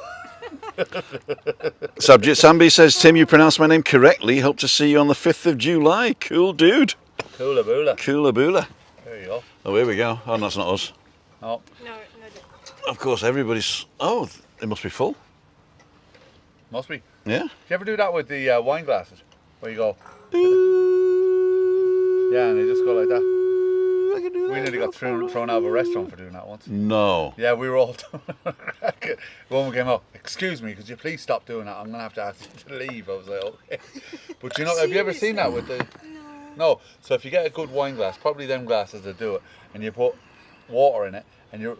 Subject Sambi says, Tim, you pronounced my name correctly. Hope to see you on the 5th of July. Cool dude. Coola boola. Coola boola. There you go. Oh, here we go. Oh, that's not us. Oh, No. Of course, everybody's... Oh, it must be full. must be. Yeah. Do you ever do that with the wine glasses? Where you go, yeah, and they just go like that. We nearly got thrown out of a restaurant for doing that once. No. Yeah, we were all woman came up, excuse me, could you please stop doing that? I'm going to have to ask you to leave. I was like, okay. But you know, have you ever seen that with the... No. So if you get a good wine glass, probably them glasses that do it, and you put water in it, and you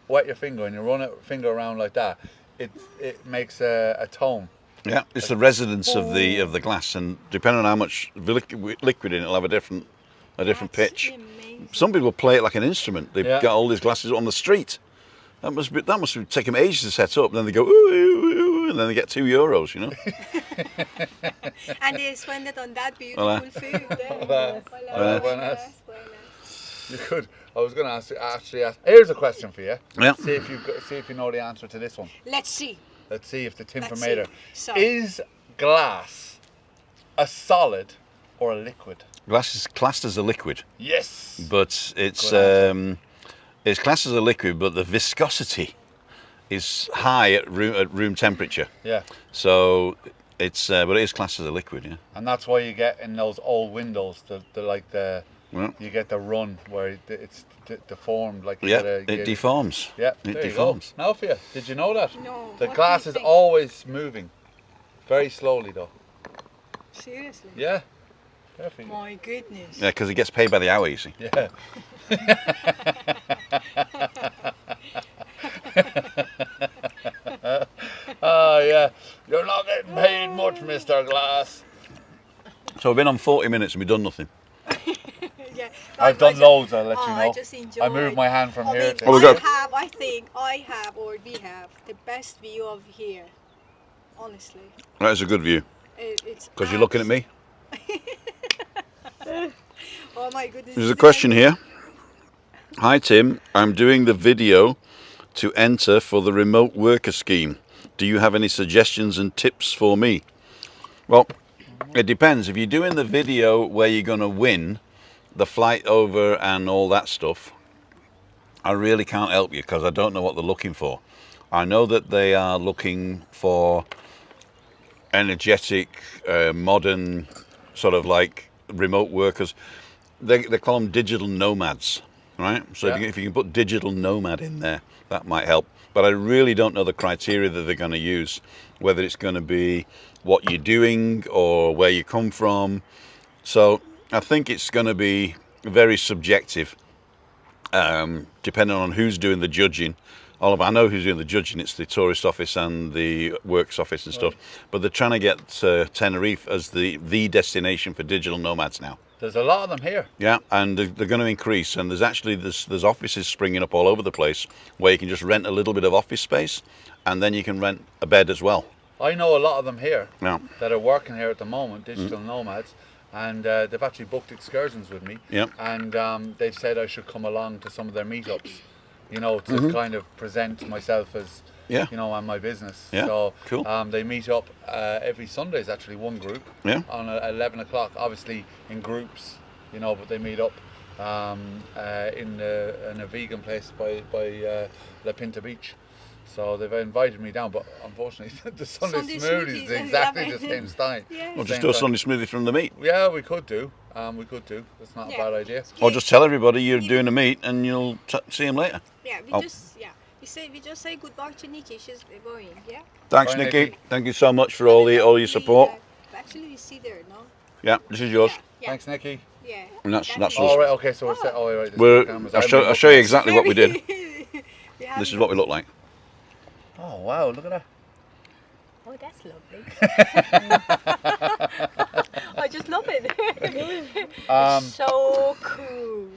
wet your finger, and you run your finger around like that, it makes a tone. Yeah, it's the resonance of the glass, and depending on how much liquid in it, it'll have a different pitch. Some people play it like an instrument. They've Yeah. got all these glasses on the street. That must be take them ages to set up. Then they go ooh, ooh, ooh, and and then they get €2, you know. And they spend it on that beautiful Hola. food. Hola. Hola. Buenas. You could. I was going to ask. Here's a question for you. Yeah. See if you know the answer to this one. Let's see. Let's see if the Let's Tinformator see. So- is glass a solid or a liquid? Glass is classed as a liquid, Yes. but it's Good it's classed as a liquid, but the viscosity is high at room temperature. Yeah. So it's but it is classed as a liquid. Yeah. And that's why you get in those old windows Well, you get the run where it's deformed like you yeah, gotta it get- deforms. Yeah, It there deforms. you go. Now for you. Did you know that? No. The what glass do you is think? always moving. Very slowly though. Seriously? Yeah. Perfect. My goodness. Yeah, because it gets paid by the hour, you see. Yeah. Oh yeah. You're not getting paid much, Mr. Glass. So we've been on 40 minutes and we've done nothing. Yeah. I've done loads, I'll let you know. I just enjoy. I moved my hand from I here mean, to Oh, we here. got- I think I have, or we have, the best view of here. Honestly. That is a good view. It's Because you're looking at me. Oh my goodness. There's a question here. Hi Tim, I'm doing the video to enter for the remote worker scheme. Do you have any suggestions and tips for me? Well, it depends. If you're doing the video where you're going to win the flight over and all that stuff, I really can't help you because I don't know what they're looking for. I know that they are looking for energetic, modern, sort of like remote workers. They call them digital nomads, right? So Yeah. if you can put digital nomad in there, that might help. But I really don't know the criteria that they're going to use, whether it's going to be what you're doing or where you come from. So I think it's going to be very subjective, depending on who's doing the judging. I know who's doing the judging. It's the tourist office and the works office and stuff. But they're trying to get Tenerife as the destination for digital nomads now. There's a lot of them here. Yeah, and they're going to increase. And there's actually there's offices springing up all over the place where you can just rent a little bit of office space, and then you can rent a bed as well. I know a lot of them here Yeah. that are working here at the moment, digital nomads, and they've actually booked excursions with me. Yeah. And they've said I should come along to some of their meetups, you know, to kind of present myself as, Yeah. you know, and my business. Yeah, So cool. they meet up every Sunday. Is actually one group. Yeah. On 11 o'clock, obviously in groups, you know, but they meet up in a vegan place by La Pinta Beach. So they've invited me down, but unfortunately the Sunday Sunday smoothie smoothies, is I exactly love the it. same style. Yeah. Or just Same do a time. Sunday smoothie from the meet. Yeah, we could do. That's not a Yeah. bad idea. Or just tell everybody you're doing a meet and you'll see them later. Yeah, Oh. we just say goodbye to Nikki. She's going. Yeah. Thanks, Bye, Nikki. Nikki. Thank you so much for all your support. Actually, we see there, no? Yeah, this is yours. Yeah. Thanks, Nikki. Yeah. And that's That us. is- All right, okay, so we're set. Oh, right. there's We're, two cameras. I'll Everybody show you looks- exactly what we did. We have- This is what we look like. Oh wow, look at that. Oh, that's lovely. I just love it. So cool.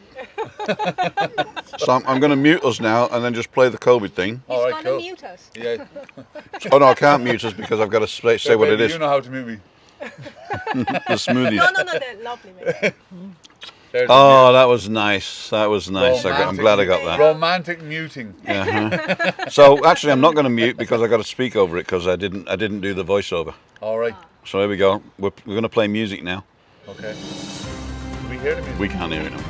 So I'm going to mute us now and then just play the COVID thing. All He's right, gonna cool. mute us. Yeah. Oh no, I can't mute us because I've got to say what it Baby, is. You know how to move me. The smoothies. No, they're lovely. Man. There's Oh, that was nice. That was nice. I'm Romantic. glad I got that. romantic muting. Uh-huh. So actually, I'm not going to mute because I got to speak over it because I didn't do the voiceover. All right. So here we go. We're going to play music now. Okay. Can we hear the music? We can't hear it now.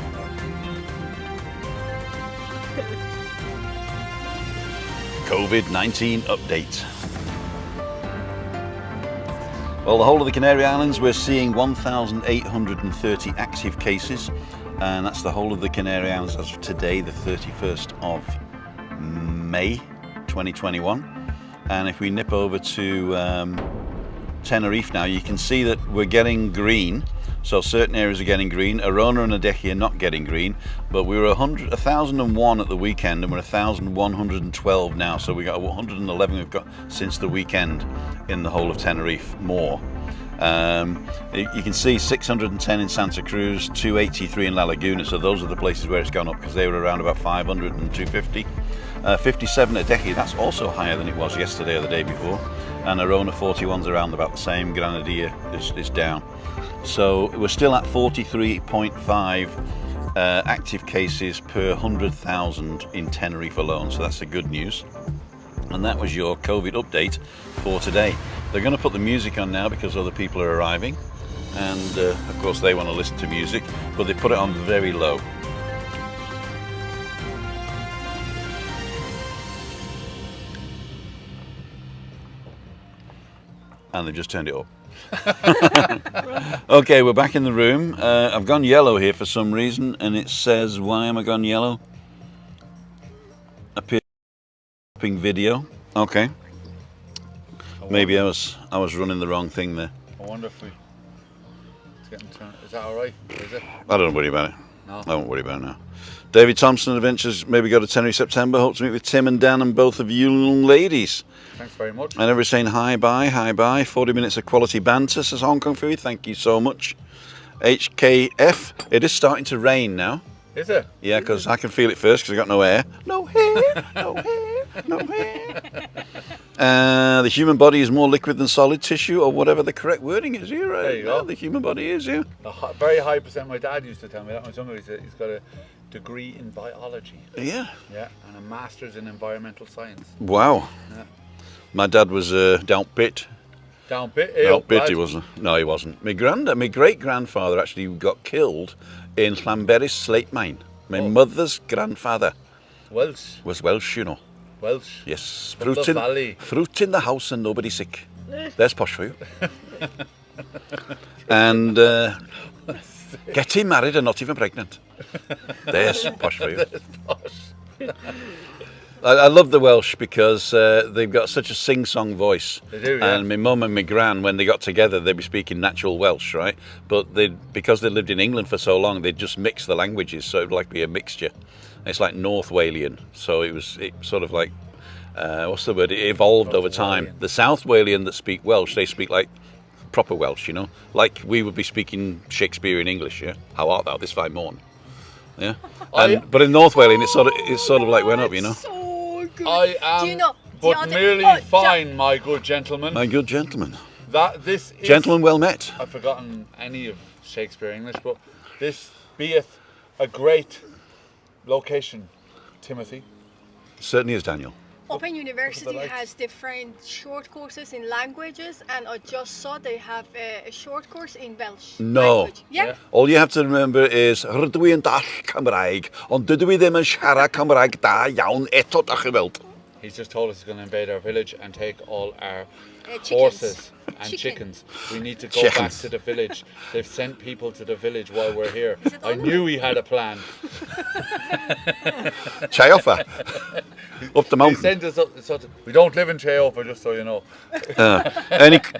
COVID-19 update. Well, the whole of the Canary Islands, we're seeing 1,830 active cases, and that's the whole of the Canary Islands as of today, the 31st of May 2021. And if we nip over to Tenerife now, you can see that we're getting green. So certain areas are getting green. Arona and Adeje are not getting green, but we were 1,001 at the weekend and we're 1,112 now. So we got 111 we've got since the weekend in the whole of Tenerife more. You can see 610 in Santa Cruz, 283 in La Laguna. So those are the places where it's gone up because they were around about 500 and 250. 57 at Adeje, that's also higher than it was yesterday or the day before. and Arona 41's around about the same. Granadilla is down. So we're still at 43.5 active cases per 100,000 in Tenerife alone, so that's the good news. And that was your COVID update for today. They're going to put the music on now because other people are arriving, and of course they want to listen to music, but they put it on very low. And they've just turned it up. Okay, we're back in the room. I've gone yellow here for some reason, and it says, why am I gone yellow? Appearing video. Okay. Maybe I was running the wrong thing there. I wonder if it's getting turned. Is that all right? Is it? I don't worry about it. No. I won't worry about it now. David Thompson Adventures, maybe go to Tenerife September. Hope to meet with Tim and Dan and both of you young ladies. Thanks very much. And everybody's saying hi bye. 40 minutes of quality banter, says Hong Kong Fury. Thank you so much. HKF, it is starting to rain now. Is it? Yeah, because I can feel it first because I got no hair. No hair, no hair, no hair. The human body is more liquid than solid tissue, or whatever the correct wording is. You're right. There you go. The human body is, yeah. Very high percent. My dad used to tell me that when somebody said he's got a degree in biology. Yeah. Yeah, and a master's in environmental science. Wow. Yeah. My dad was down pit. Down pit? Down pit, he wasn't. No, he wasn't. My great-grandfather actually got killed in Llanberis slate mine. My mother's grandfather Welsh. was Welsh, you know. Welsh. Yes. From the valley. Fruit in the house and nobody sick. There's posh for you. And getting married and not even pregnant. There's posh for you. I love the Welsh because they've got such a sing-song voice. They do, yeah. And my mum and my gran, when they got together, they'd be speaking natural Welsh, right? But because they lived in England for so long, they'd just mix the languages, so it'd like be a mixture. It's like North Walian, so it sort of like, what's the word? It evolved over time. Walian. The South Walian that speak Welsh, they speak like proper Welsh, you know? Like we would be speaking Shakespearean English, yeah? How art thou this fine morn? Yeah? But in North Walian, it's sort of like went up, you know? So good. I am Do you know, but merely fine, my good gentleman. My good gentleman. This is... Gentlemen well met. I've forgotten any of Shakespeare English, but this beeth a great location, Timothy. Certainly is, Daniel. Open University has different short courses in languages, and I just saw they have a short course in Welsh. No. Language. Yeah. All you have to remember is rydw i'n dall Cymraeg, ond dydw I ddim yn siarad Cymraeg da iawn eto dach chi weld. He's just told us he's going to invade our village and take all our Chickens. horses and chickens. We need to go back to the village. They've sent people to the village while we're here. I knew he had a plan. Chayofa. Up the He mountain. sent us up. We don't live in Chayofa, just so you know.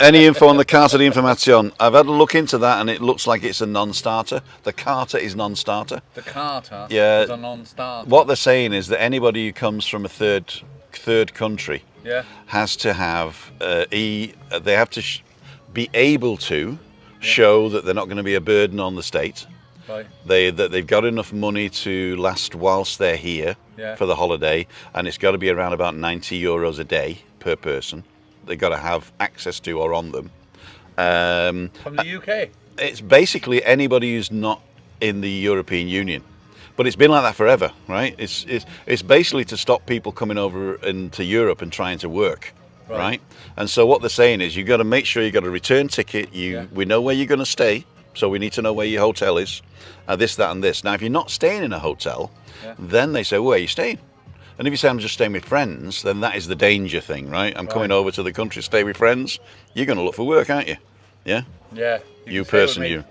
Any info on the Carta de Información? I've had a look into that and it looks like it's a non-starter. The Carta is non-starter. The Carta Yeah. is a non-starter. What they're saying is that anybody who comes from a third country Yeah. has to have they have to be able to show that they're not going to be a burden on the state. Right. That they've got enough money to last whilst they're here for the holiday, and it's got to be around about €90 a day per person. They've got to have access to or on them. From the UK. It's basically anybody who's not in the European Union. But it's been like that forever, right? It's basically to stop people coming over into Europe and trying to work, right? And so what they're saying is you've got to make sure you've got a return ticket. We know where you're going to stay, so we need to know where your hotel is, this, that, and this. Now, if you're not staying in a hotel, then they say, well, where are you staying? And if you say, I'm just staying with friends, then that is the danger thing, right? I'm coming over to the country to stay with friends. You're going to look for work, aren't you? Yeah? Yeah. You person, you.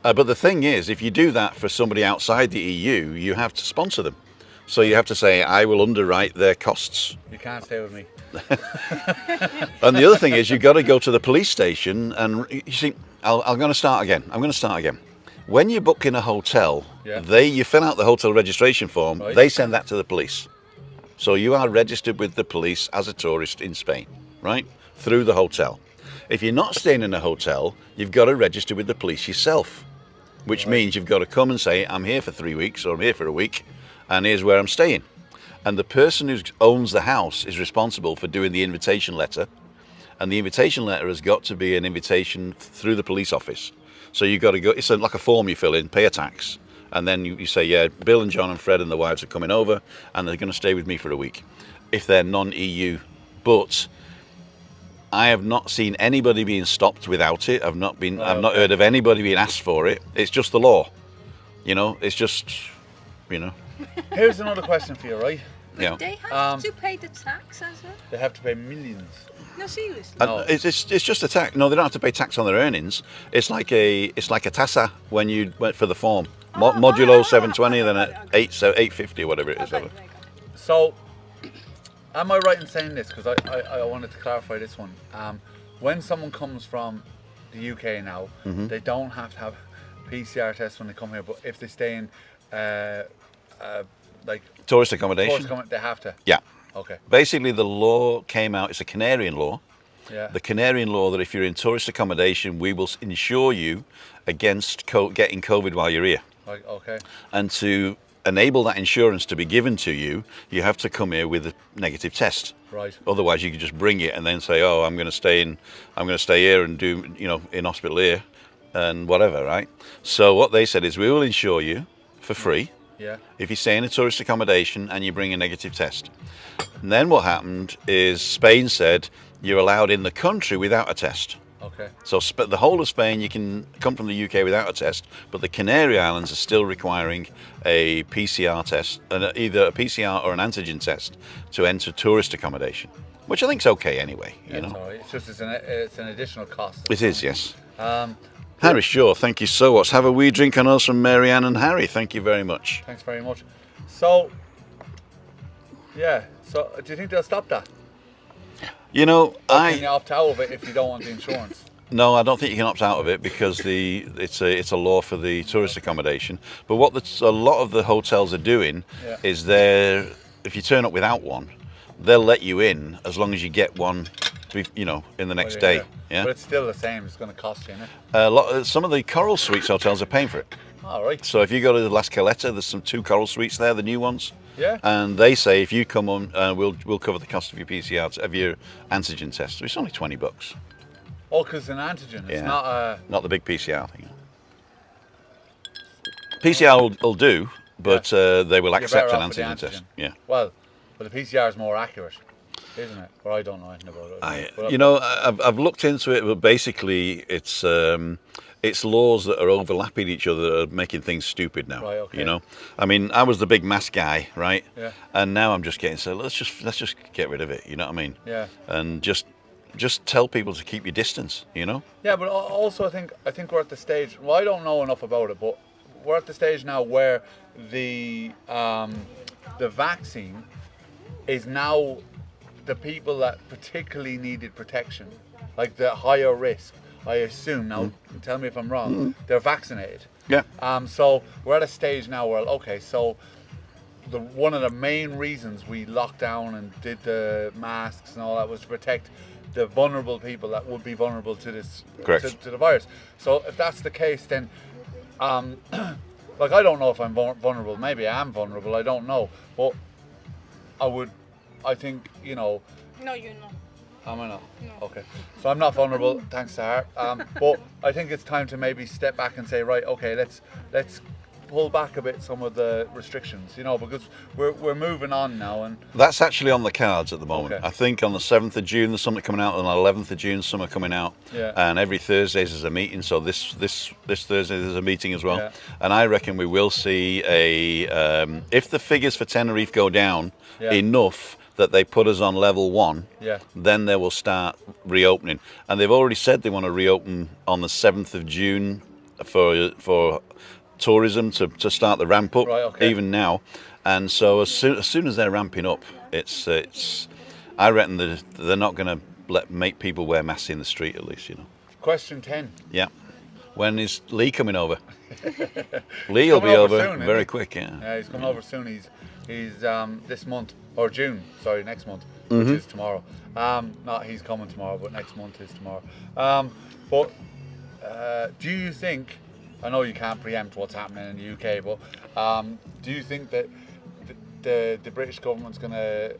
But the thing is, if you do that for somebody outside the EU, you have to sponsor them. So you have to say, I will underwrite their costs. You can't stay with me. And the other thing is, you've got to go to the police station. And you see, I'm going to start again. When you book in a hotel, you fill out the hotel registration form. They send that to the police. So you are registered with the police as a tourist in Spain, right? Through the hotel. If you're not staying in a hotel, you've got to register with the police yourself. Which means you've got to come and say, I'm here for 3 weeks or I'm here for a week and here's where I'm staying. And the person who owns the house is responsible for doing the invitation letter and the invitation letter has got to be an invitation through the police office. So you've got to go. It's like a form you fill in, pay a tax, and then you say, yeah, Bill and John and Fred and the wives are coming over, and they're going to stay with me for a week, if they're non-EU. But I have not seen anybody being stopped without it. I've not heard of anybody being asked for it. It's just the law, you know. It's just, you know. Here's another question for you, right? Yeah. They have to pay the tax as well? They have to pay millions. No, seriously. No. It's just a tax. No, they don't have to pay tax on their earnings. It's like a TASA when you went for the form. Modulo 720, then at 850 or whatever it is. Okay. So, am I right in saying this? Because I wanted to clarify this one. When someone comes from the UK now, they don't have to have PCR tests when they come here, but if they stay in like Tourist accommodation. they have to. Yeah. Okay. Basically, the law came out. It's a Canarian law. Yeah. The Canarian law that if you're in tourist accommodation, we will insure you against getting COVID while you're here. Like, okay. And to enable that insurance to be given to you, you have to come here with a negative test. Right. Otherwise, you could just bring it and then say, "Oh, I'm going to stay here and do, you know, in hospital here, and whatever." Right. So what they said is, we will insure you for free. Yeah. If you stay in a tourist accommodation and you bring a negative test. And then what happened is Spain said you're allowed in the country without a test. Okay. So the whole of Spain, you can come from the UK without a test, but the Canary Islands are still requiring a PCR test, either a PCR or an antigen test, to enter tourist accommodation, which I think is okay anyway. Yeah, you know, it's all right. It's just it's an additional cost. it is, yes. Um, Harry Shaw, thank you so much. Have a wee drink on us from Marianne and Harry. Thank you very much. Thanks very much. So, yeah. So, do you think they'll stop that? You know, Or can you opt out of it if you don't want the insurance? No, I don't think you can opt out of it because it's a law for the tourist accommodation. But what a lot of the hotels are doing is if you turn up without one, they'll let you in as long as you get one, you know, in the next day. Yeah. But it's still the same. It's going to cost you, innit? Some of the Coral Suites hotels are paying for it. All right. So if you go to the Las Caleta, there's some 2 Coral Suites there, the new ones. Yeah. And they say if you come on, we'll cover the cost of your PCR, of your antigen test. So it's only $20. Oh, because it's an antigen. It's not the big PCR thing. PCR will do, but they will accept an antigen test. Yeah. Well, the PCR is more accurate, isn't it? Or I don't know anything about it. I've looked into it, but basically it's laws that are overlapping each other that are making things stupid now. Right, okay. You know, I mean, I was the big mask guy, right? Yeah. And now I'm just getting let's just get rid of it. You know what I mean? Yeah. And just tell people to keep your distance. You know? Yeah, but also I think we're at the stage. Well, I don't know enough about it, but we're at the stage now where the vaccine is now the people that particularly needed protection, like the higher risk. I assume now. Tell me if I'm wrong. They're vaccinated. Yeah. So we're at a stage now where so one of the main reasons we locked down and did the masks and all that was to protect the vulnerable people that would be vulnerable to this, to the virus. So if that's the case, then like I don't know if I'm vulnerable. Maybe I am vulnerable. I don't know, but I think, you know. No, you're not. Am I not? No. Okay. So I'm not vulnerable, thanks to her. But I think it's time to maybe step back and say, right, okay, let's pull back a bit some of the restrictions, you know, because we're moving on now, and that's actually on the cards at the moment. Okay. I think on the 7th of June there's something coming out, and on the 11th of June some are coming out. Yeah. And every Thursday there's a meeting, so this Thursday there's a meeting as well. Yeah. And I reckon we will see if the figures for Tenerife go down enough that they put us on level 1, then they will start reopening. And they've already said they want to reopen on the 7th of June for tourism to start the ramp up, even now. And so as soon as they're ramping up, it's I reckon that they're not going to make people wear masks in the street, at least, you know. Question 10. Yeah. When is Lee coming over? Lee will be over soon, very quick. Yeah, he's coming over soon. He's this month, or June, sorry, next month, which is tomorrow. Not he's coming tomorrow, but next month is tomorrow. But do you think, I know you can't preempt what's happening in the UK, but do you think that the British government's going to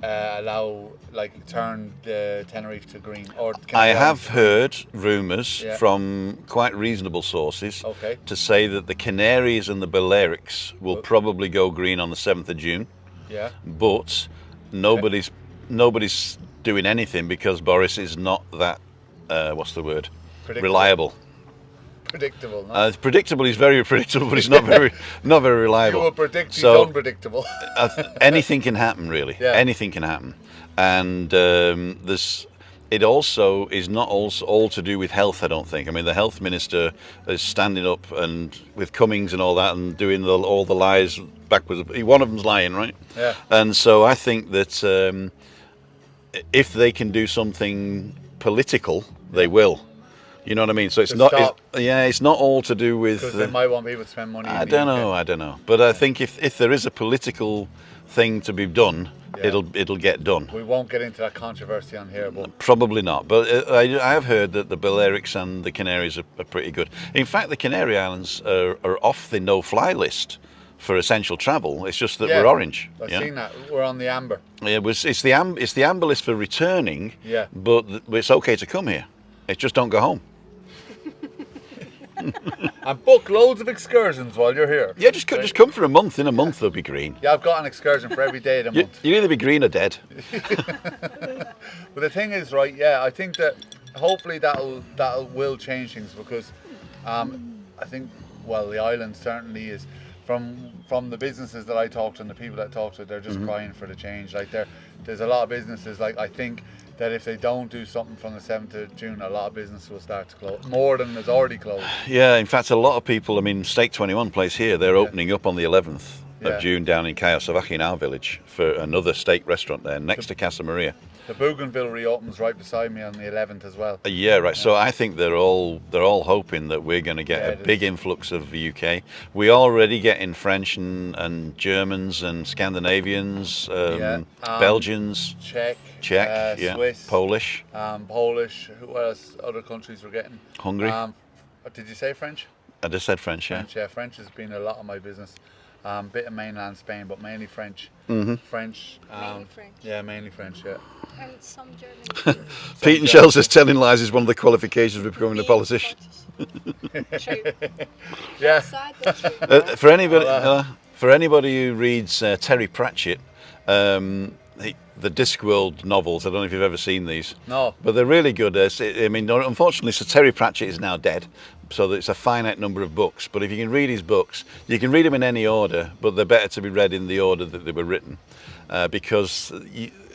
turn the Tenerife to green? Or I have heard rumours Yeah. from quite reasonable sources Okay. to say that the Canaries and the Balearics will probably go green on the 7th of June, Yeah. but nobody's doing anything because Boris is not that what's the word? Predictable. Reliable. Predictable. No? It's predictable. He's very predictable, but he's not very reliable. You will predict he's So- unpredictable. Anything can happen, really. Yeah. Anything can happen, and it also is not all to do with health. I don't think. I mean, the health minister is standing up and with Cummings and all that, and doing all the lies backwards. One of them's lying, right? Yeah. And so I think that if they can do something political, they will. You know what I mean? So it's To not. stop. It's not all to do with. Because they might want people to spend money. I in the don't UK. know. But I think if there is a political thing to be done, Yeah. it'll get done. We won't get into that controversy on here, but Probably not. But I have heard that the Balearics and the Canaries are pretty good. In fact, the Canary Islands are off the no-fly list for essential travel. It's just that Yeah, we're orange. I've yeah? seen that. We're on the amber. It's the amber list for returning. Yeah. But it's okay to come here. It just don't go home. And book loads of excursions while you're here. Yeah, just come for a month. In a month, they'll be green. Yeah, I've got an excursion for every day of the month. You'll either be green or dead. But the thing is, right? Yeah, I think that hopefully that will change things because I think the island certainly is from the businesses that I talk to and the people that I talk to, they're just crying for the change. Like there's a lot of businesses. Like I think that if they don't do something from the 7th of June, a lot of business will start to close. More than is already closed. Yeah, in fact, a lot of people, I mean, Steak 21 place here, they're opening up on the 11th Yeah. of June down in CASA in our village for another steak restaurant there next to Casa Maria. The Bougainville reopens right beside me on the 11th as well. Yeah, right. So I think they're all hoping that we're going to get Yeah, a it big is. influx of the UK. We already get in French and Germans and Scandinavians, Belgians, Czech, yeah, Swiss, Polish, Polish. Who else? Other countries we're getting. Hungary. Did you say French? I just said French, yeah. French, yeah. French has been a lot of my business. Bit of mainland Spain, but mainly French. Mhm. French. Mainly French. Yeah, mainly French. Yeah. And some German. Pete and Shell says telling lies is one of the qualifications of becoming a politician. True. Yeah. Sad, but true. For anybody who reads Terry Pratchett, the Discworld novels, I don't know if you've ever seen these, No. but they're really good. I mean, unfortunately, so Terry Pratchett is now dead, so it's a finite number of books. But if you can read his books, you can read them in any order, but they're better to be read in the order that they were written, because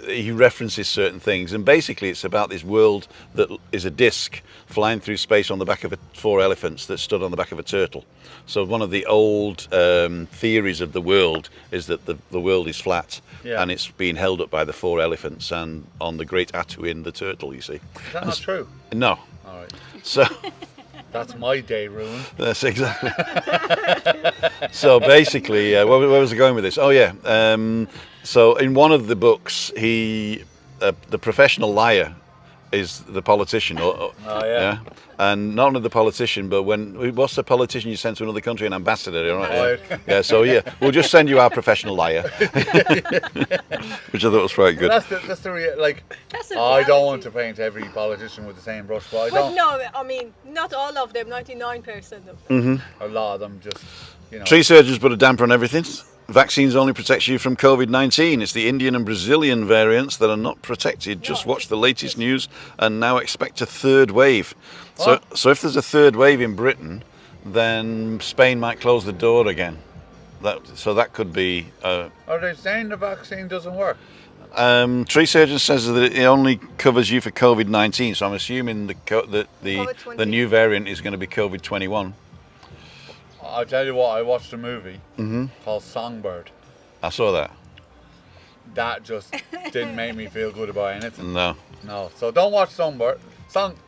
he references certain things, and basically it's about this world that is a disc flying through space on the back of 4 elephants that stood on the back of a turtle. So one of the old theories of the world is that the world is flat, Yeah. and it's being held up by the 4 elephants and on the great Atuin, the turtle, you see. Is that not true? No. All right. So That's my day ruined. that's exactly. So basically, where was I going with this? Oh yeah. So in one of the books, the professional liar is the politician. Oh yeah. And not only the politician, but what's the politician you send to another country? An ambassador, all right? Right. Yeah. So yeah, we'll just send you our professional liar, which I thought was quite good. That's the That's the I don't reality. want to paint every politician with the same brush, but I But don't. no, I mean, not all of them, 99% of them. A lot of them just, Tree surgeons put a damper on everything. Vaccines only protect you from COVID-19. It's the Indian and Brazilian variants that are not protected. Just watch the latest news and now expect a 3rd wave. So if there's a 3rd wave in Britain, then Spain might close the door again. That could be... Are they saying the vaccine doesn't work? Tree surgeon says that it only covers you for COVID-19, so I'm assuming the COVID-20. new variant is going to be COVID-21. I'll tell you what, I watched a movie called Songbird. I saw that. That just didn't make me feel good about anything. No. No, so don't watch Songbird.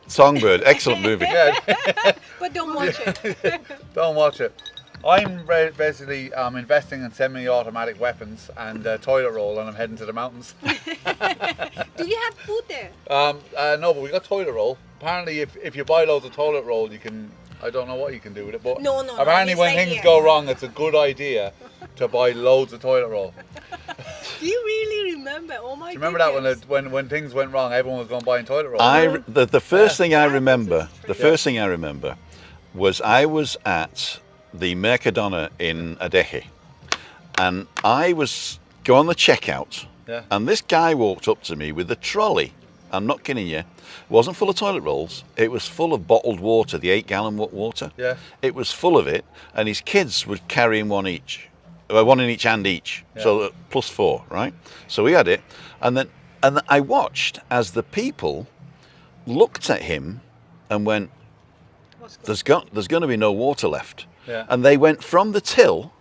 Songbird, excellent movie. Yeah, But don't watch it. don't watch it. I'm basically investing in semi-automatic weapons and toilet roll, and I'm heading to the mountains. Do you have food there? No, but we got toilet roll. Apparently, if you buy loads of toilet roll, you can. I don't know what you can do with it, but No, apparently you when say things here. go wrong, it's a good idea to buy loads of toilet roll. Do you really remember? Oh my Do you remember that goodness. when things went wrong, everyone was going buying toilet roll? The first thing I remember, was I was at the Mercadona in Adeje, and I was going on the checkout, Yeah. and this guy walked up to me with a trolley. I'm not kidding you. It wasn't full of toilet rolls. It was full of bottled water, the 8-gallon water. Yeah. It was full of it, and his kids were carrying one each, one in each hand each. Yeah. So plus 4, right? So we had it, and I watched as the people looked at him and went, "There's going to be no water left." Yeah. And they went from the till,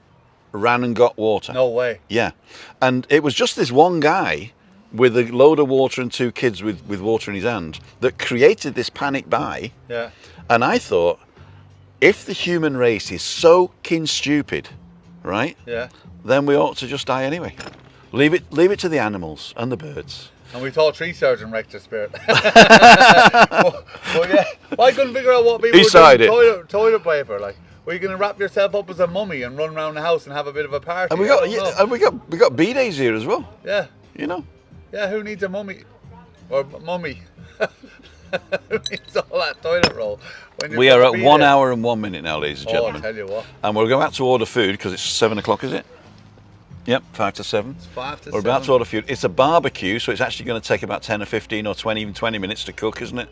ran and got water. No way. Yeah, and it was just this one guy with a load of water and 2 kids with water in his hand that created this panic buy. Yeah. And I thought, if the human race is so stupid, right, Yeah. then we ought to just die anyway. Leave it to the animals and the birds. And we thought tree surgeon wrecked his spirit. Well, yeah. Well, I couldn't figure out what people He were tried doing toilet paper. Like, were you going to wrap yourself up as a mummy and run around the house and have a bit of a party? And we got B-days here as well. Yeah. You know. Yeah, who needs a mummy? Or mummy? Who needs all that toilet roll? When We are at 1 hour and 1 minute now, ladies and Oh, I gentlemen. tell you what. And we're about to order food because it's 7 o'clock, is it? Yep, 5 to 7. It's 5 to We're 7. about to order food. It's a barbecue, so it's actually going to take about 10 or 15 or 20, even 20 minutes to cook, isn't it?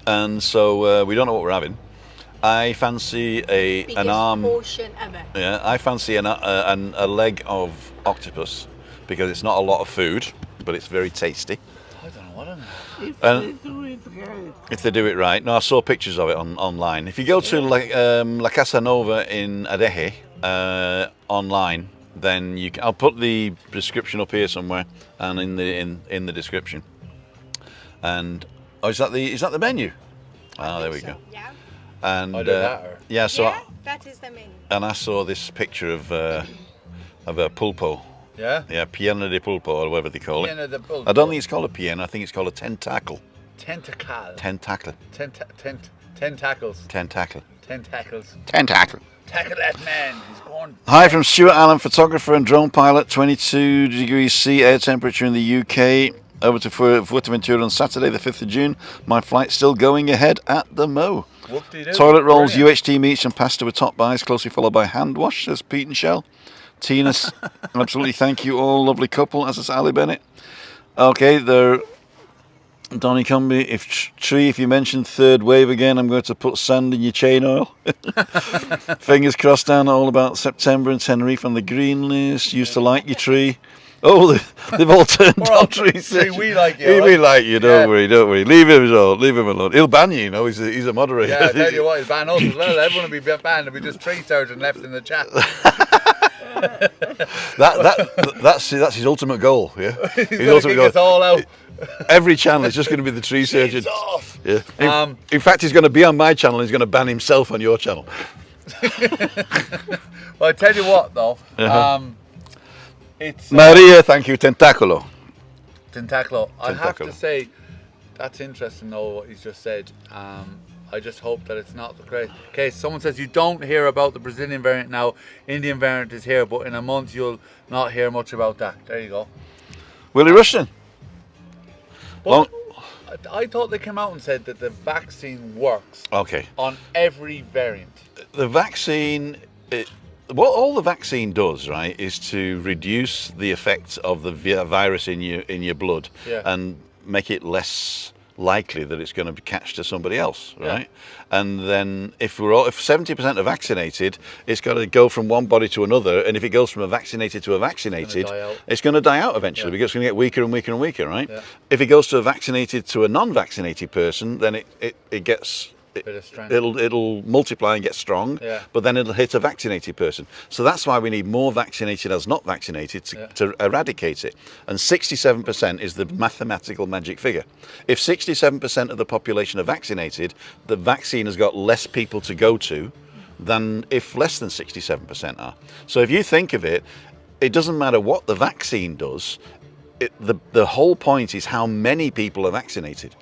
And so we don't know what we're having. I fancy an arm. Portion ever. Yeah, I fancy a leg of octopus because it's not a lot of food, but it's very tasty. I don't know what I'm... If And- they do it right. If they do it right. No, I saw pictures of it online. If you go to La Casa Nova in Adeje online, then I'll put the description up here somewhere and in the description. And is that the menu? Ah, there we go. Yeah. And I do that, or- yeah, so Yeah, that is the menu. and I saw this picture of a pulpo. Yeah? Yeah, piena de pulpo or whatever they call Piena it. de pulpo. I don't think it's called a piena. I think it's called a tentacle. Tentacle. Tentacle. Tentacles. Tentacle. Tentacles. Tentacle. Tackle that man. He's going... Hi from Stuart Allen, photographer and drone pilot. 22 degrees C air temperature in the UK. Over to Fuerteventura on Saturday, the 5th of June. My flight's still going ahead at the Mo. Whoop-de-doo. Toilet rolls, Brilliant. UHT meats and pasta with top buys, closely followed by hand wash, says Pete and Shell. Tina, absolutely thank you all, lovely couple, as is Ali Bennett. Okay, there, Donny Cumby, if you mention third wave again, I'm going to put sand in your chain oil. Fingers crossed, down all about September and Tenerife on the green list. Used to like your tree. Oh, they've all turned We're all on trees. tree, we like you, We right? like you, don't worry. Leave him alone, He'll ban you, he's a moderator. Yeah, I tell you what, he's banned us as well. Everyone will be banned. There'll be just tree surgeon left in the chat. That's his ultimate goal, yeah? He's His going to ultimate kick us all out. Every channel is just going to be the tree surgeon. It's off. Yeah. In fact, he's going to be on my channel and he's going to ban himself on your channel. Well, I tell you what, though. Uh-huh. It's... Maria, thank you, Tentaculo. Tentaclo. I have Tentaclo. to say, that's interesting, though, what he's just said. I just hope that it's not the case. Someone says you don't hear about the Brazilian variant now. Indian variant is here, but in a month you'll not hear much about that. There you go. Willie Rushton. But I thought they came out and said that the vaccine works Okay. on every variant. The vaccine, what all the vaccine does, right, is to reduce the effects of the virus in your blood Yeah. and make it less likely that it's going to be catched to somebody else, Yeah. right? And then if 70% are vaccinated, it's got to go from one body to another, and if it goes from a vaccinated to a vaccinated, die out. it's going to die out eventually Yeah. because it's going to get weaker and weaker and weaker, right? Yeah. If it goes to a vaccinated to a non-vaccinated person, then it gets Bit of strength. it'll multiply and get strong, Yeah. but then it'll hit a vaccinated person. So that's why we need more vaccinated as not vaccinated to eradicate it. And 67% is the mathematical magic figure. If 67% of the population are vaccinated, the vaccine has got less people to go to than if less than 67% are. So if you think of it, it doesn't matter what the vaccine does. The whole point is how many people are vaccinated.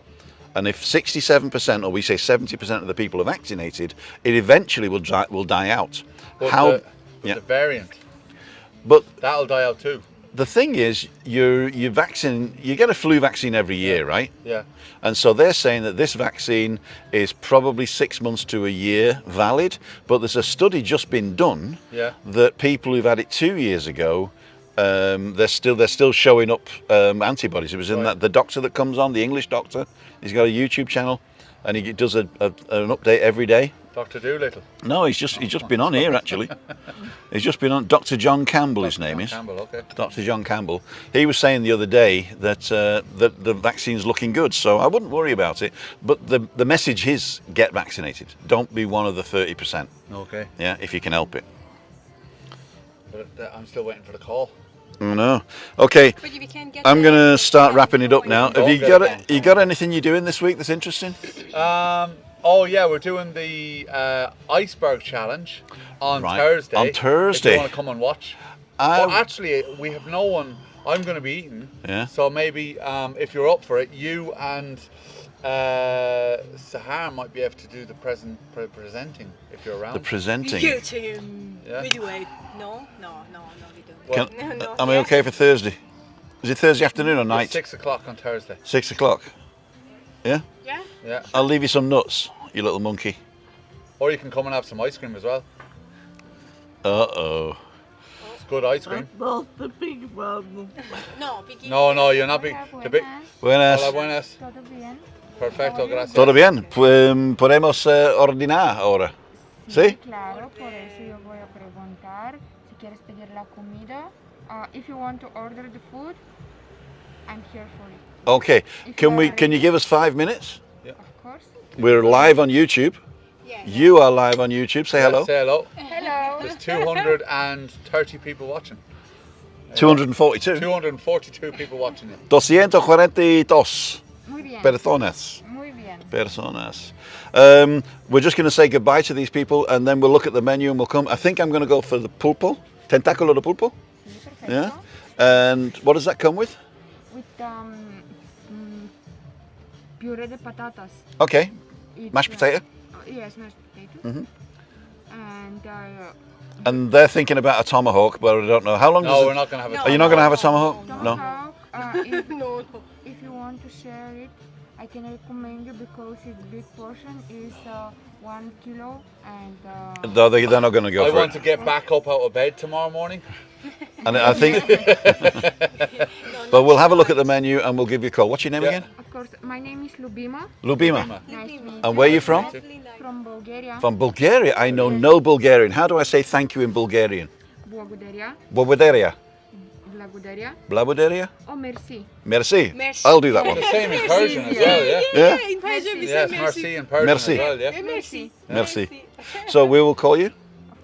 And if 67%, or we say 70% of the people are vaccinated, it eventually will die out. But The the variant, But that'll die out too. the thing is, you get a flu vaccine every year, right? Yeah. And so they're saying that this vaccine is probably 6 months to a year valid, but there's a study just been done that people who've had it 2 years ago, they're still showing up antibodies. It was in that the doctor that comes on, the English doctor, he's got a YouTube channel, and he does an update every day. Dr. Doolittle. No, he's just been on here actually. He's just been on. Dr. John Campbell, his name is. Campbell, okay. Dr. John Campbell. He was saying the other day that that the vaccine's looking good, so I wouldn't worry about it. But the message is get vaccinated. Don't be one of the 30%. Okay. Yeah, if you can help it. But I'm still waiting for the call. Oh, no. Okay, But if you can't get I'm there, gonna start wrapping it up now. Have Don't you get got it. it? You got anything you're doing this week that's interesting? Oh yeah, we're doing the iceberg challenge on Right, Thursday. on Thursday. If you want to come and watch. Well, actually, we have no one. I'm going to be eating. Yeah. So maybe if you're up for it, you and SAHAR might be able to do the presenting if you're around. The presenting. You team. Yeah. We do it. No, we don't. Well, Can, am I okay for Thursday? Is it Thursday afternoon or night? 6 o'clock on Thursday. 6 o'clock. Yeah. Yeah? Yeah. I'll leave you some nuts, you little monkey. Or you can come and have some ice cream as well. Uh-oh. It's good ice cream. Not the big one. No, Vicky. No, you're not big. The big. Buenas. Hola, buenas. Todo bien. Perfecto, gracias. Todo bien. Podemos ordenar ahora. ¿Sí? Claro, por eso yo voy a preguntar si quieres pedir la comida. If you want to order the food, I'm here for it. Okay. Can you give us 5 minutes? Of course. We're live on YouTube. Yeah. You are live on YouTube. Say hello. Say hello. Hello. There's 230 people watching. 242. 242 people watching it. 242 Muy bien. personas. Muy bien. Personas. We're just going to say goodbye to these people and then we'll look at the menu and we'll come. I think I'm going to go for the pulpo. Tentáculo de pulpo. Sí, perfecto. Yeah. And what does that come with? With puree de patatas. Okay. It's, Mashed potato. Yes, mashed potatoes. Mhm. And And they're thinking about a tomahawk, but I don't know. How long No, does we're it... not going to have Are it. you not going to have a tomahawk? No. tomahawk, if, No. if you want to share it, I can recommend you because its big portion is 1 kilo and No, they're not going to go I for want it. to get back up out of bed tomorrow morning. And I think... But we'll have a look at the menu and we'll give you a call. What's your name Yeah. again? of course my name is Lubima. Lubima. Nice to meet you. And where are you from? From Bulgaria. From Bulgaria. I know no Bulgarian. How do I say thank you in Bulgarian? Благодаря. Благодаря. Благодаря. Благодаря. Oh, merci. Merci. Merci. I'll do that The one. same in Persian as well, yeah? Yeah? In Persian we Yes, say merci in Persian Merci. as well, yeah? Merci. Merci. So we will call you.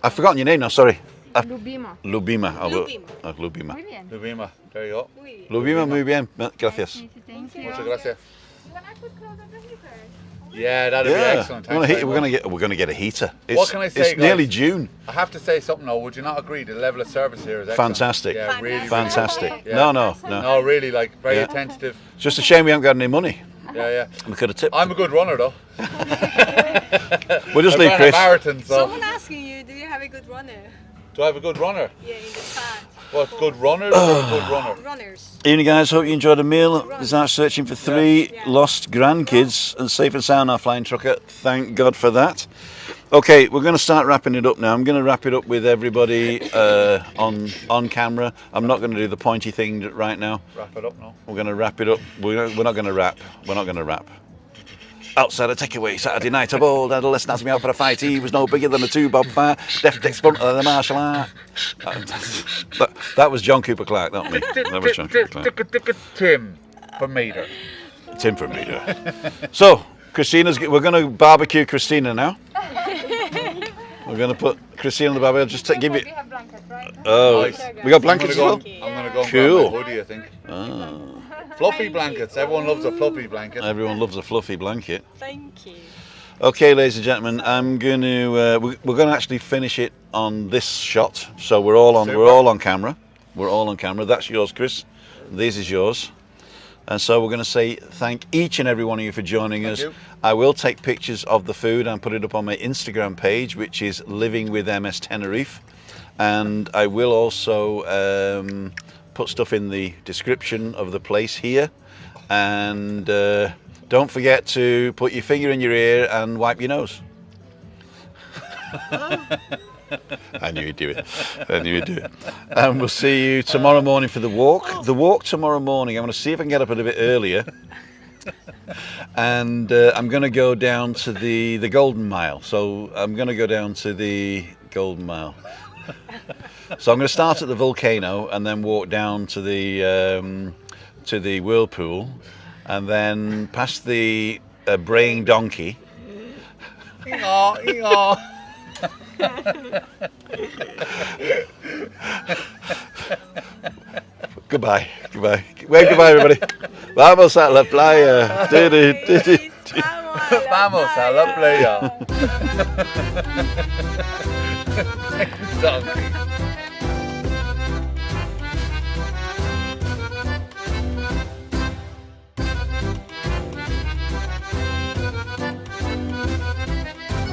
I've forgotten your name now, sorry. Lubima. Lubima. Lubima. Lubima. Muy bien. Lubima, there you go. Oui. Lubima, muy bien. Gracias. Thank you. Muchas gracias. When I could close up the heater. Yeah, that'd be Yeah. excellent. Thanks very much. We're gonna get a heater. What can I say, It's nearly guys? June. I have to say something though, would you not agree? The level of service here is excellent. Fantastic. Yeah, really. Fantastic. Yeah. No. No, really, like, very Yeah. attentive. It's just a shame we haven't got any money. Yeah. We could have tipped. I'm a good runner though. We'll just I leave ran a Chris. marathon, so. Someone asking you, do you have a good runner? Do I have a good runner? Yeah, in the chat. What, good runners or a good runner? Runners. Evening, guys. Hope you enjoyed the meal. Is out searching for 3 Yeah. lost grandkids and safe and sound our flying trucker. Thank God for that. Okay, we're going to start wrapping it up now. I'm going to wrap it up with everybody on camera. I'm not going to do the pointy thing right now. Wrap it up now. We're going to wrap it up. We're not going to rap. We're not going to rap. Outside a takeaway Saturday night, a bold adolescent asked me out for a fight. He was no bigger than a 2-bob fire. Deft exponent of the martial art. That was John Cooper Clarke, not me. That was John Cooper Clarke. Tim for meter. Tim for me. So, we're going to barbecue Christina now. We're going to put Christina on the barbecue. Just give We it. have blankets, right? Oh, Nice. we got blankets as well. I'm gonna go and Cool. grab my hoodie, I think. Ah, Fluffy blankets. Everyone loves a fluffy blanket. everyone loves a fluffy blanket. Thank you. Okay, ladies and gentlemen, I'm going to we're going to actually finish it on this shot. So we're all on camera. We're all on camera. That's yours, Chris. This is yours. And so we're going to say thank each and every one of you for joining us. you. I will take pictures of the food and put it up on my Instagram page, which is Living with MS Tenerife. And I will also put stuff in the description of the place here, and don't forget to put your finger in your ear and wipe your nose. I knew he'd do it. I knew he'd do it. And we'll see you tomorrow morning for the walk. The walk tomorrow morning, I'm going to see if I can get up a little bit earlier. And I'm going to go down to the Golden Mile. So I'm going to go down to the Golden Mile. So I'm going to start at the volcano and then walk down to the whirlpool, and then past the braying donkey. Goodbye. Wave goodbye, everybody. Vamos a la playa. Vamos a la playa. Donkey.